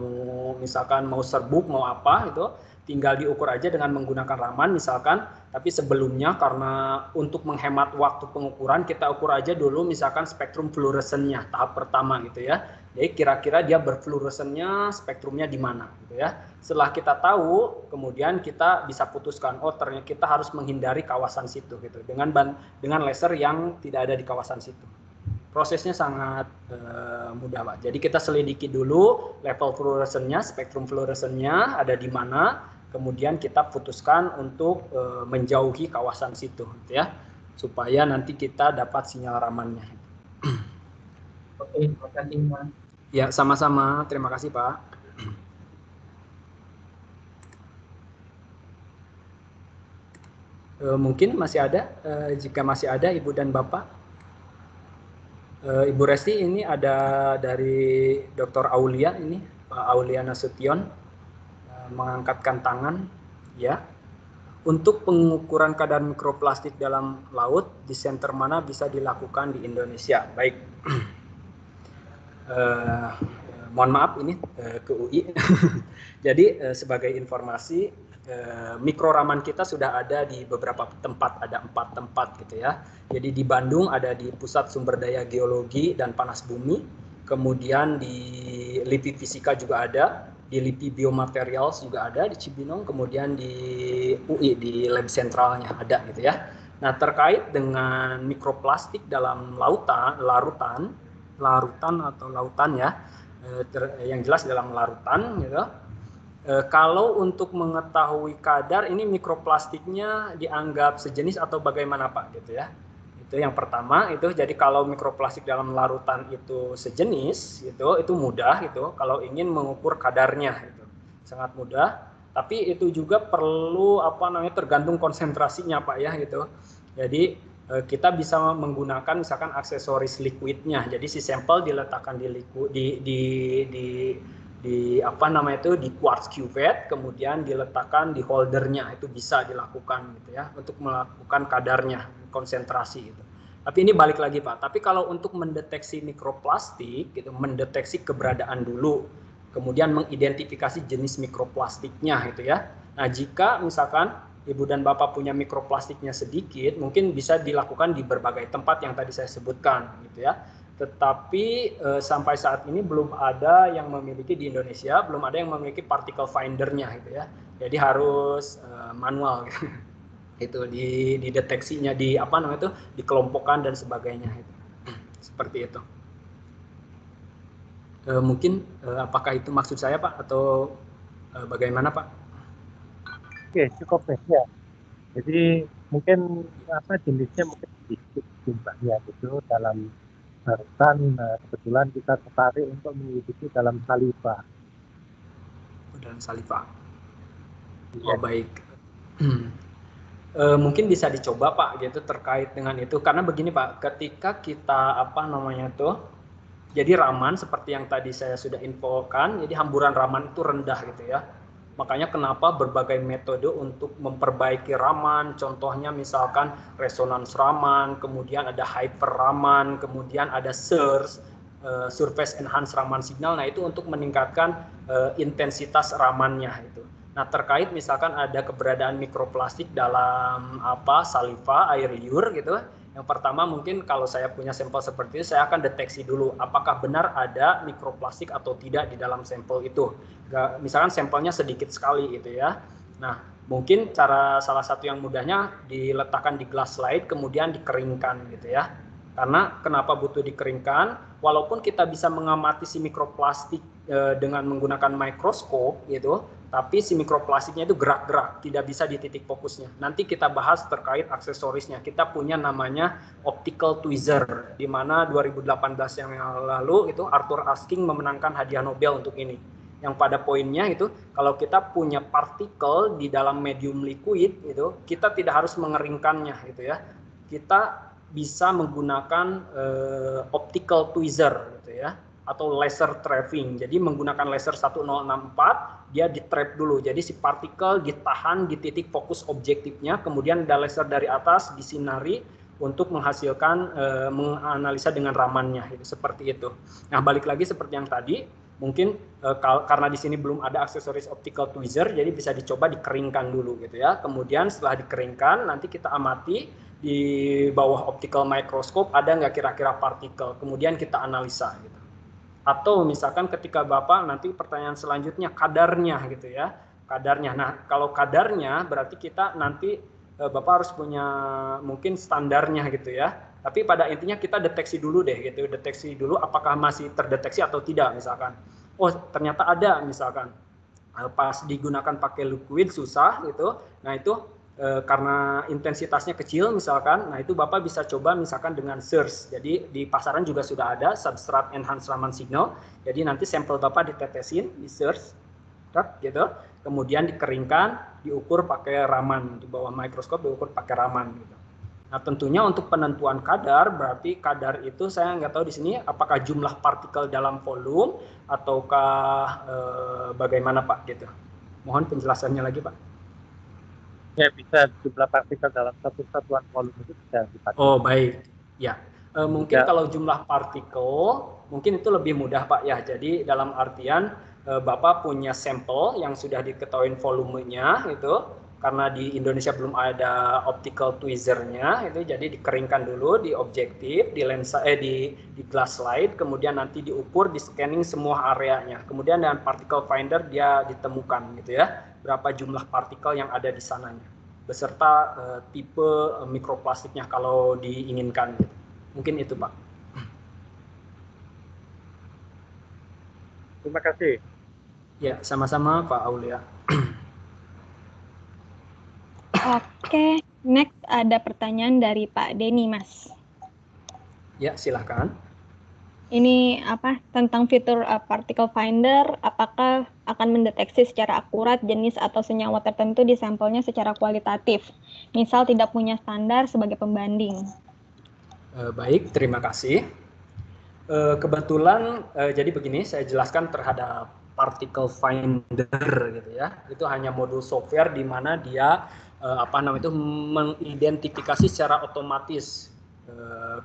misalkan mau serbuk, mau apa itu tinggal diukur aja dengan menggunakan Raman misalkan, tapi sebelumnya karena untuk menghemat waktu pengukuran kita ukur aja dulu misalkan spektrum fluoresennya tahap pertama gitu ya. Jadi kira-kira dia berfluoresennya spektrumnya di mana gitu ya. Setelah kita tahu, kemudian kita bisa putuskan oh ternyata kita harus menghindari kawasan situ gitu dengan laser yang tidak ada di kawasan situ. Prosesnya sangat mudah, Pak. Jadi kita selidiki dulu level fluoresennya, spektrum fluoresennya ada di mana, kemudian kita putuskan untuk menjauhi kawasan situ, gitu ya, supaya nanti kita dapat sinyal Ramannya. Oke, terima kasih, Mas. Ya, sama-sama. Terima kasih, Pak. Mungkin masih ada, jika masih ada Ibu dan Bapak. Ibu Resti ini ada dari Dr. Aulia ini, Pak Aulia Nasution, mengangkatkan tangan, ya. Untuk pengukuran kadar mikroplastik dalam laut, di center mana bisa dilakukan di Indonesia? Baik. Mohon maaf ini ke UI. Jadi sebagai informasi, mikroraman kita sudah ada di beberapa tempat, ada 4 tempat gitu ya. Jadi di Bandung ada di Pusat Sumber Daya Geologi dan Panas Bumi, kemudian di LIPI Fisika juga ada, di LIPI Biomaterials juga ada di Cibinong, kemudian di UI di lab sentralnya ada gitu ya. Nah, terkait dengan mikroplastik dalam larutan ya, yang jelas dalam larutan gitu. Kalau untuk mengetahui kadar ini mikroplastiknya dianggap sejenis atau bagaimana Pak gitu ya. Itu yang pertama itu. Jadi kalau mikroplastik dalam larutan itu sejenis itu mudah gitu. Kalau ingin mengukur kadarnya itu sangat mudah. Tapi itu juga perlu tergantung konsentrasinya Pak ya gitu. Jadi kita bisa menggunakan misalkan aksesoris liquidnya. Jadi si sampel diletakkan di quartz cuvette, kemudian diletakkan di holdernya. Itu bisa dilakukan gitu ya untuk melakukan kadarnya, konsentrasi itu. Tapi ini balik lagi Pak. Tapi kalau untuk mendeteksi mikroplastik gitu, mendeteksi keberadaan dulu, kemudian mengidentifikasi jenis mikroplastiknya gitu ya. Nah, jika misalkan Ibu dan Bapak punya mikroplastiknya sedikit, mungkin bisa dilakukan di berbagai tempat yang tadi saya sebutkan, gitu ya. Tetapi sampai saat ini belum ada yang memiliki di Indonesia, belum ada yang memiliki particle finder-nya, gitu ya. Jadi harus manual, gitu. Itu dideteksinya, dikelompokkan dan sebagainya, gitu. Seperti itu. Mungkin apakah itu maksud saya Pak atau bagaimana Pak? Oke, cukup ya. Jadi mungkin jenisnya mungkin sedikit jumlahnya gitu dalam larutan. Kebetulan kita tertarik untuk mengikuti dalam saliva. Dalam saliva. Oh baik. Mungkin bisa dicoba Pak gitu terkait dengan itu, karena begini Pak, ketika kita jadi Raman seperti yang tadi saya sudah infokan, jadi hamburan Raman itu rendah gitu ya. Makanya kenapa berbagai metode untuk memperbaiki Raman, contohnya misalkan resonans Raman, kemudian ada hyper Raman, kemudian ada SERS, surface enhanced Raman signal. Nah itu untuk meningkatkan intensitas Ramannya itu. Nah terkait misalkan ada keberadaan mikroplastik dalam saliva, air liur gitu. Yang pertama mungkin kalau saya punya sampel seperti itu, saya akan deteksi dulu apakah benar ada mikroplastik atau tidak di dalam sampel itu. Misalkan sampelnya sedikit sekali gitu ya. Nah mungkin salah satu yang mudahnya diletakkan di glass slide kemudian dikeringkan gitu ya. Karena kenapa butuh dikeringkan? Walaupun kita bisa mengamati si mikroplastik dengan menggunakan mikroskop gitu, tapi si mikroplastiknya itu gerak-gerak, tidak bisa di titik fokusnya. Nanti kita bahas terkait aksesorisnya. Kita punya namanya optical tweezer, di mana 2018 yang lalu itu Arthur Asking memenangkan hadiah Nobel untuk ini. yang pada poinnya itu kalau kita punya partikel di dalam medium liquid itu kita tidak harus mengeringkannya gitu ya. Kita bisa menggunakan optical tweezer gitu ya, atau laser trapping. Jadi menggunakan laser 1064 dia di-trap dulu. Jadi si partikel ditahan di titik fokus objektifnya, kemudian ada laser dari atas disinari untuk menghasilkan menganalisa dengan ramannya itu seperti itu. Nah, balik lagi seperti yang tadi, mungkin karena di sini belum ada aksesoris optical tweezer, jadi bisa dicoba dikeringkan dulu gitu ya. Kemudian setelah dikeringkan nanti kita amati di bawah optical microscope ada nggak kira-kira partikel, kemudian kita analisa gitu. Atau misalkan ketika Bapak nanti pertanyaan selanjutnya kadarnya gitu ya, kadarnya. Nah, kalau kadarnya berarti kita nanti Bapak harus punya mungkin standarnya gitu ya. Tapi pada intinya kita deteksi dulu deh gitu, deteksi dulu apakah masih terdeteksi atau tidak misalkan. Oh, ternyata ada misalkan. Pas digunakan pakai liquid susah gitu. Nah, itu karena intensitasnya kecil misalkan, nah itu Bapak bisa coba misalkan dengan search. Jadi di pasaran juga sudah ada substrate enhanced Raman signal. Jadi nanti sampel Bapak ditetesin di search gitu, kemudian dikeringkan, diukur pakai Raman, di bawah mikroskop diukur pakai Raman gitu. Nah, tentunya untuk penentuan kadar, berarti kadar itu saya nggak tahu di sini apakah jumlah partikel dalam volume ataukah bagaimana Pak gitu. Mohon penjelasannya lagi Pak. Ya, bisa jumlah partikel dalam satu satuan volume itu bisa dipakai. Oh, baik. Ya, mungkin kalau jumlah partikel, mungkin itu lebih mudah Pak ya. Jadi dalam artian Bapak punya sampel yang sudah diketahui volumenya itu, karena di Indonesia belum ada optical tweezernya itu, jadi dikeringkan dulu di objektif, di lensa di glass slide, kemudian nanti diukur, di scanning semua areanya. Kemudian dengan particle finder dia ditemukan gitu ya, berapa jumlah partikel yang ada di sananya, beserta tipe mikroplastiknya kalau diinginkan gitu. Mungkin itu Pak. Terima kasih. Ya, sama-sama Pak Aulia. Oke, next ada pertanyaan dari Pak Denny, Mas. Ya, silahkan. Ini apa tentang fitur particle finder, apakah akan mendeteksi secara akurat jenis atau senyawa tertentu di sampelnya secara kualitatif, misal tidak punya standar sebagai pembanding. Baik, terima kasih. Kebetulan jadi begini, saya jelaskan terhadap particle finder gitu ya. Itu hanya modul software di mana dia mengidentifikasi secara otomatis,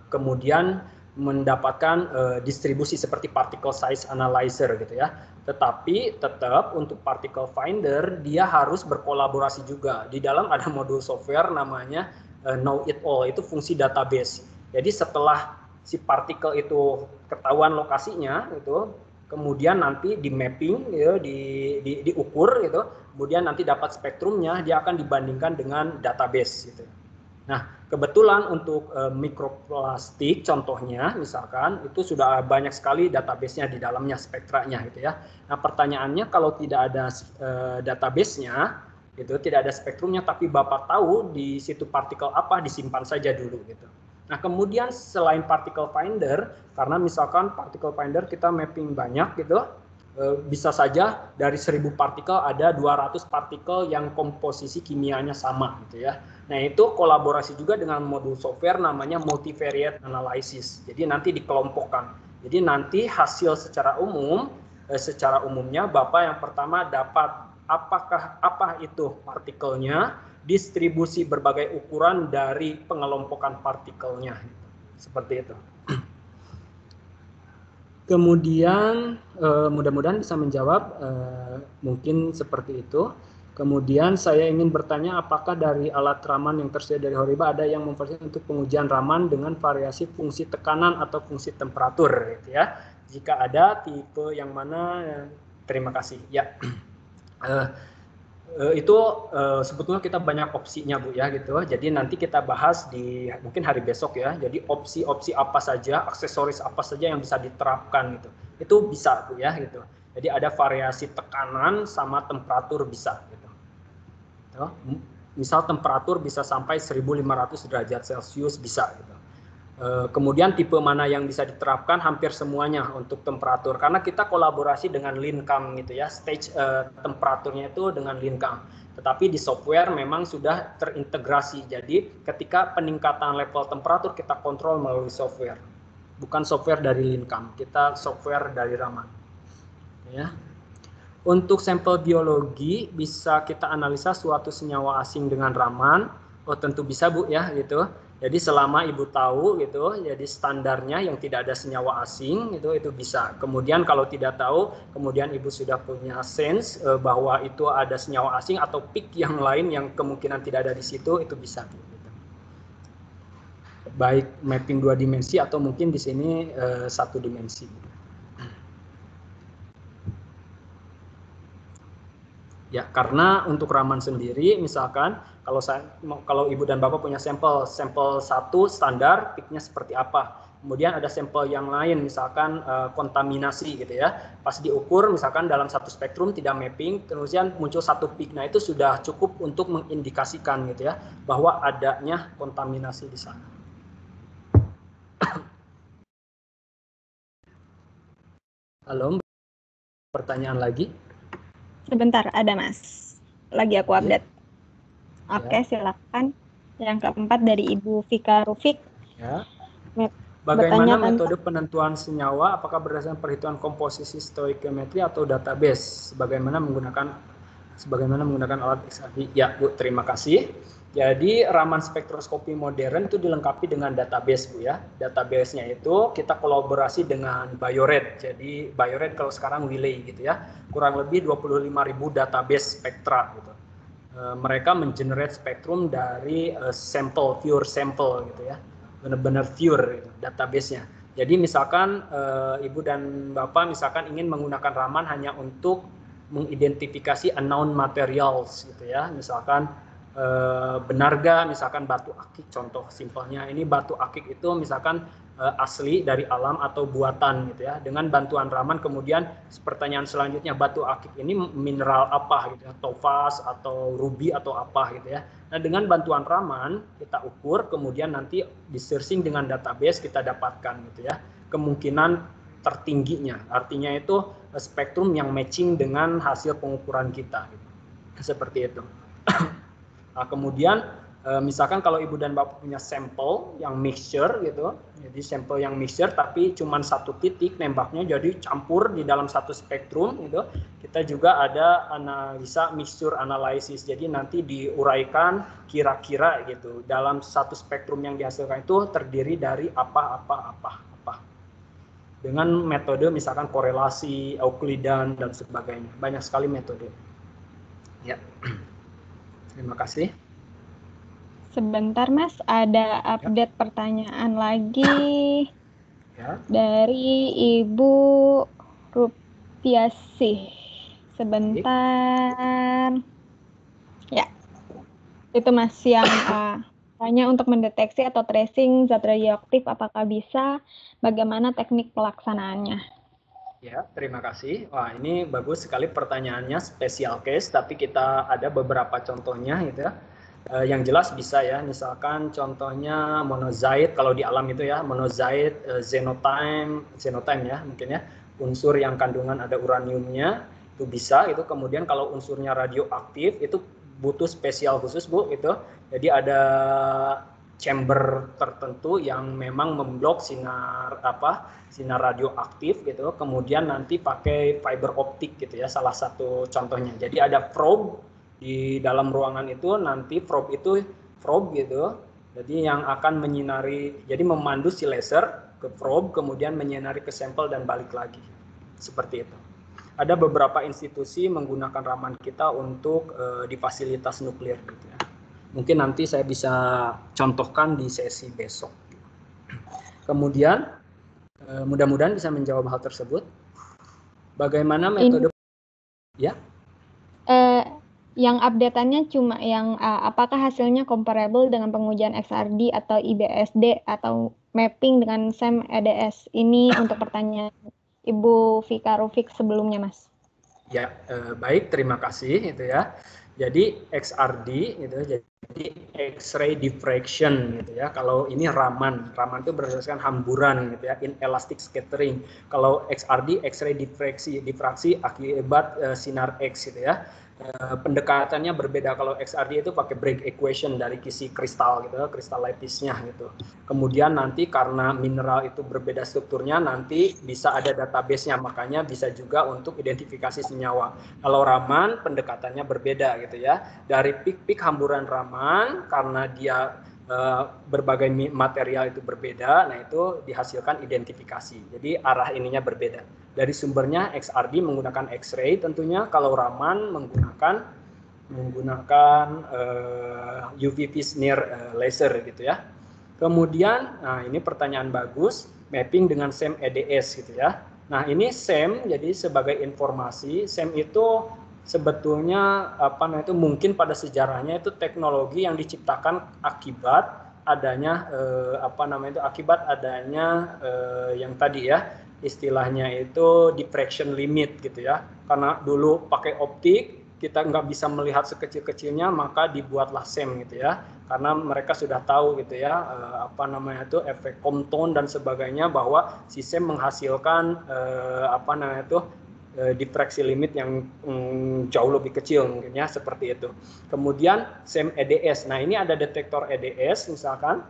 kemudian mendapatkan distribusi seperti particle size analyzer gitu ya. Tetapi tetap untuk particle finder dia harus berkolaborasi juga. Di dalam ada modul software namanya know it all, itu fungsi database. Jadi setelah si partikel itu ketahuan lokasinya itu, kemudian nanti di mapping gitu, diukur gitu, kemudian nanti dapat spektrumnya, dia akan dibandingkan dengan database gitu. Nah, kebetulan untuk mikroplastik contohnya misalkan itu sudah banyak sekali database-nya di dalamnya, spektranya gitu ya. Nah, pertanyaannya kalau tidak ada database-nya itu, tidak ada spektrumnya, tapi Bapak tahu di situ partikel apa, disimpan saja dulu gitu. Nah, kemudian selain particle finder, karena misalkan particle finder kita mapping banyak gitu, bisa saja dari 1000 partikel ada 200 partikel yang komposisi kimianya sama gitu ya. Nah, itu kolaborasi juga dengan modul software namanya multivariate analysis. Jadi nanti dikelompokkan. Jadi nanti hasil secara umumnya Bapak yang pertama dapat apa itu partikelnya, distribusi berbagai ukuran dari pengelompokan partikelnya, seperti itu. Kemudian mudah-mudahan bisa menjawab, mungkin seperti itu. Kemudian saya ingin bertanya, apakah dari alat Raman yang tersedia dari Horiba ada yang memfasilitasi untuk pengujian Raman dengan variasi fungsi tekanan atau fungsi temperatur, gitu ya? Jika ada, tipe yang mana? Terima kasih. Ya. Itu sebetulnya kita banyak opsinya Bu ya gitu. Jadi nanti kita bahas di mungkin hari besok ya. Jadi opsi-opsi apa saja, aksesoris apa saja yang bisa diterapkan gitu. Itu bisa Bu ya gitu. Jadi ada variasi tekanan sama temperatur bisa gitu. Misal temperatur bisa sampai 1500 derajat Celcius bisa gitu. Kemudian tipe mana yang bisa diterapkan, hampir semuanya untuk temperatur, karena kita kolaborasi dengan Lincam gitu ya, stage temperaturnya itu dengan Lincam. Tetapi di software memang sudah terintegrasi, jadi ketika peningkatan level temperatur kita kontrol melalui software, bukan software dari Lincam, kita software dari Raman. Ya. Untuk sampel biologi bisa kita analisa suatu senyawa asing dengan Raman. Oh tentu bisa Bu ya gitu. Jadi selama Ibu tahu gitu, jadi standarnya yang tidak ada senyawa asing itu bisa. Kemudian kalau tidak tahu, kemudian Ibu sudah punya sense bahwa itu ada senyawa asing atau peak yang lain yang kemungkinan tidak ada di situ, itu bisa. Gitu. Baik mapping 2 dimensi atau mungkin di sini 1 dimensi. Ya, karena untuk Raman sendiri, misalkan kalau Ibu dan Bapak punya sampel 1 standar, peaknya seperti apa. Kemudian ada sampel yang lain, misalkan kontaminasi gitu ya. Pas diukur, misalkan dalam 1 spektrum tidak mapping, kemudian muncul 1 peak. Nah itu sudah cukup untuk mengindikasikan gitu ya, bahwa adanya kontaminasi di sana. Halo, pertanyaan lagi? Sebentar, ada Mas. Lagi aku update. Oke, silakan. Yang keempat dari Ibu Vika Rufik. Ya. Bagaimana metode penentuan senyawa? Apakah berdasarkan perhitungan komposisi stoikiometri atau database? Sebagaimana menggunakan alat XRD? Ya, Bu, terima kasih. Jadi Raman spektroskopi modern itu dilengkapi dengan database, Bu ya. Database-nya itu kita kolaborasi dengan Biored. Jadi Biored kalau sekarang Wiley gitu ya. Kurang lebih 25.000 database spektra gitu. Mereka mengenerate spektrum dari pure sample gitu ya. Benar-benar pure gitu, database-nya. Jadi misalkan Ibu dan Bapak misalkan ingin menggunakan Raman hanya untuk mengidentifikasi unknown materials gitu ya. Misalkan benar gak misalkan batu akik, contoh simpelnya ini batu akik itu misalkan asli dari alam atau buatan gitu ya. Dengan bantuan Raman kemudian pertanyaan selanjutnya, batu akik ini mineral apa gitu ya, topaz atau ruby atau apa gitu ya. Nah dengan bantuan Raman kita ukur, kemudian nanti di searching dengan database kita dapatkan gitu ya kemungkinan tertingginya, artinya itu spektrum yang matching dengan hasil pengukuran kita gitu. Seperti itu. Nah, kemudian misalkan kalau Ibu dan Bapak punya sampel yang mixture gitu, jadi sampel yang mixture tapi cuma 1 titik nembaknya jadi campur di dalam 1 spektrum gitu, kita juga ada analisa mixture analysis, jadi nanti diuraikan kira-kira gitu dalam 1 spektrum yang dihasilkan itu terdiri dari apa dengan metode misalkan korelasi, Euklidan dan sebagainya, banyak sekali metode ya. Terima kasih. Sebentar Mas, ada update pertanyaan lagi dari Ibu Rupiasih. Sebentar. Ya, itu Mas yang tanya untuk mendeteksi atau tracing zat radioaktif, apakah bisa? Bagaimana teknik pelaksanaannya? Ya, terima kasih. Wah, ini bagus sekali pertanyaannya, special case, tapi kita ada beberapa contohnya gitu ya. Yang jelas bisa ya, misalkan contohnya monazite, kalau di alam itu ya, monazite, xenotime ya mungkin ya, unsur yang kandungan ada uraniumnya, itu bisa, itu kemudian kalau unsurnya radioaktif, itu butuh spesial khusus Bu, gitu. Jadi ada chamber tertentu yang memang memblok sinar radioaktif gitu, kemudian nanti pakai fiber optik gitu ya, salah satu contohnya. Jadi ada probe di dalam ruangan itu, nanti probe gitu, jadi yang akan menyinari, jadi memandu si laser ke probe, kemudian menyinari ke sampel dan balik lagi, seperti itu. Ada beberapa institusi menggunakan Raman kita untuk di fasilitas nuklir gitu ya. Mungkin nanti saya bisa contohkan di sesi besok. Kemudian mudah-mudahan bisa menjawab hal tersebut. Bagaimana metode ya? Yang update-annya cuma yang apakah hasilnya comparable dengan pengujian XRD atau IBSD atau mapping dengan SEM EDS? Ini untuk pertanyaan Ibu Vika Rufik sebelumnya, Mas. Ya, baik, terima kasih itu ya. Jadi XRD gitu, jadi X-ray diffraction gitu ya. Kalau ini Raman itu berdasarkan hamburan gitu ya, inelastic scattering. Kalau XRD X-ray diffraksi akibat sinar X gitu ya. Pendekatannya berbeda. Kalau XRD itu pakai Bragg equation dari kisi kristal gitu, kristal lapisnya gitu. Kemudian nanti karena mineral itu berbeda strukturnya, nanti bisa ada database-nya, makanya bisa juga untuk identifikasi senyawa. Kalau Raman pendekatannya berbeda gitu ya. Dari pik-pik hamburan Raman karena dia berbagai material itu berbeda, nah itu dihasilkan identifikasi. Jadi arah ininya berbeda. Dari sumbernya XRD menggunakan X-ray tentunya, kalau Raman menggunakan UV Sneer laser gitu ya. Kemudian, nah ini pertanyaan bagus, mapping dengan SEM EDS gitu ya. Nah ini SEM, jadi sebagai informasi, SEM itu sebetulnya mungkin pada sejarahnya itu teknologi yang diciptakan akibat adanya yang tadi ya istilahnya itu diffraction limit gitu ya, karena dulu pakai optik kita nggak bisa melihat sekecil-kecilnya, maka dibuatlah SEM gitu ya, karena mereka sudah tahu gitu ya efek Compton dan sebagainya, bahwa si SEM menghasilkan diffraksi limit yang jauh lebih kecil mungkin ya, seperti itu. Kemudian SEM EDS. Nah, ini ada detektor EDS misalkan.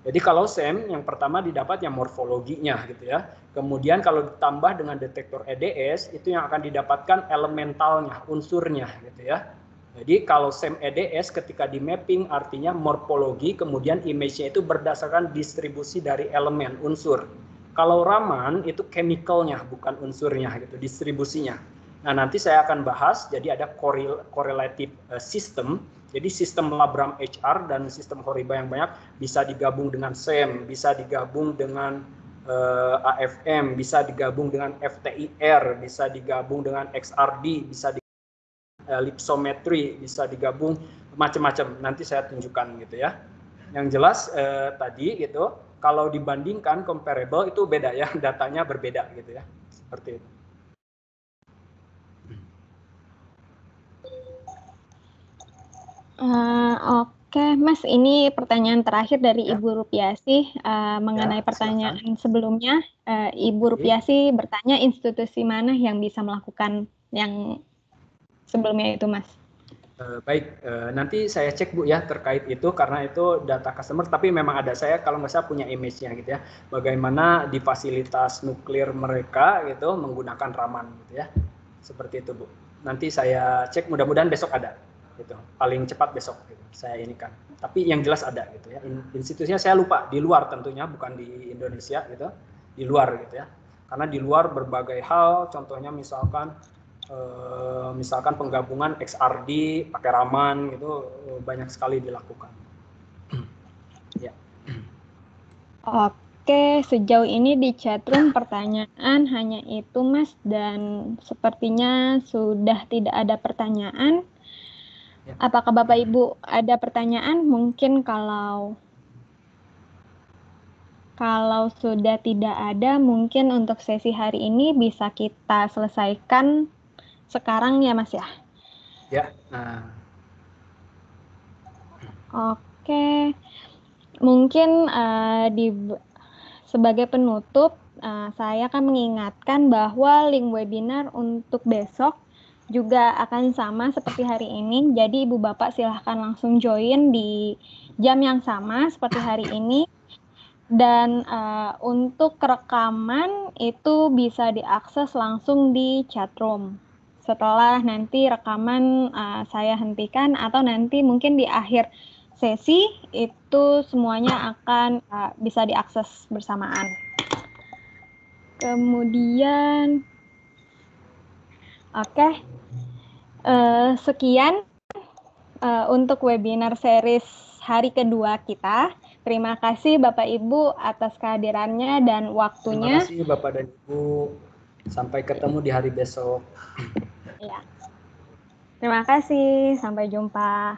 Jadi kalau SEM yang pertama didapat yang morfologinya gitu ya. Kemudian kalau ditambah dengan detektor EDS itu yang akan didapatkan elementalnya, unsurnya gitu ya. Jadi kalau SEM EDS ketika di mapping artinya morfologi, kemudian image-nya itu berdasarkan distribusi dari elemen, unsur. Kalau Raman itu chemical-nya, bukan unsurnya gitu, distribusinya. Nah, nanti saya akan bahas, jadi ada correlative system. Jadi sistem Labram HR dan sistem Horiba yang banyak bisa digabung dengan SEM, bisa digabung dengan AFM, bisa digabung dengan FTIR, bisa digabung dengan XRD, bisa digabung lipsometri, bisa digabung macam-macam. Nanti saya tunjukkan gitu ya. Yang jelas tadi gitu, kalau dibandingkan comparable itu beda ya, datanya berbeda gitu ya, seperti itu. Oke, Mas, ini pertanyaan terakhir dari Ibu Rupiasi mengenai pertanyaan sebelumnya. Ibu Rupiasi bertanya institusi mana yang bisa melakukan yang sebelumnya itu, Mas? Baik, nanti saya cek Bu ya terkait itu, karena itu data customer, tapi memang ada, saya kalau nggak salah punya image-nya gitu ya, bagaimana di fasilitas nuklir mereka gitu menggunakan Raman gitu ya, seperti itu Bu. Nanti saya cek, mudah-mudahan besok ada gitu, paling cepat besok gitu, saya ini kan. Tapi yang jelas ada gitu ya, institusinya saya lupa, di luar tentunya, bukan di Indonesia gitu, di luar gitu ya, karena di luar berbagai hal, contohnya misalkan penggabungan XRD pakai Raman gitu banyak sekali dilakukan. Ya. Oke, sejauh ini di chatroom pertanyaan hanya itu, Mas, dan sepertinya sudah tidak ada pertanyaan. Ya. Apakah Bapak Ibu ada pertanyaan? Mungkin kalau sudah tidak ada, mungkin untuk sesi hari ini bisa kita selesaikan sekarang ya, Mas ya? Ya. Oke, mungkin sebagai penutup, saya akan mengingatkan bahwa link webinar untuk besok juga akan sama seperti hari ini. Jadi Ibu Bapak silahkan langsung join di jam yang sama seperti hari ini. Dan untuk rekaman itu bisa diakses langsung di chatroom. Setelah nanti rekaman saya hentikan, atau nanti mungkin di akhir sesi itu semuanya akan bisa diakses bersamaan. Kemudian, sekian untuk webinar series hari kedua kita. Terima kasih Bapak Ibu atas kehadirannya dan waktunya. Terima kasih Bapak dan Ibu. Sampai ketemu di hari besok. Ya. Terima kasih. Sampai jumpa.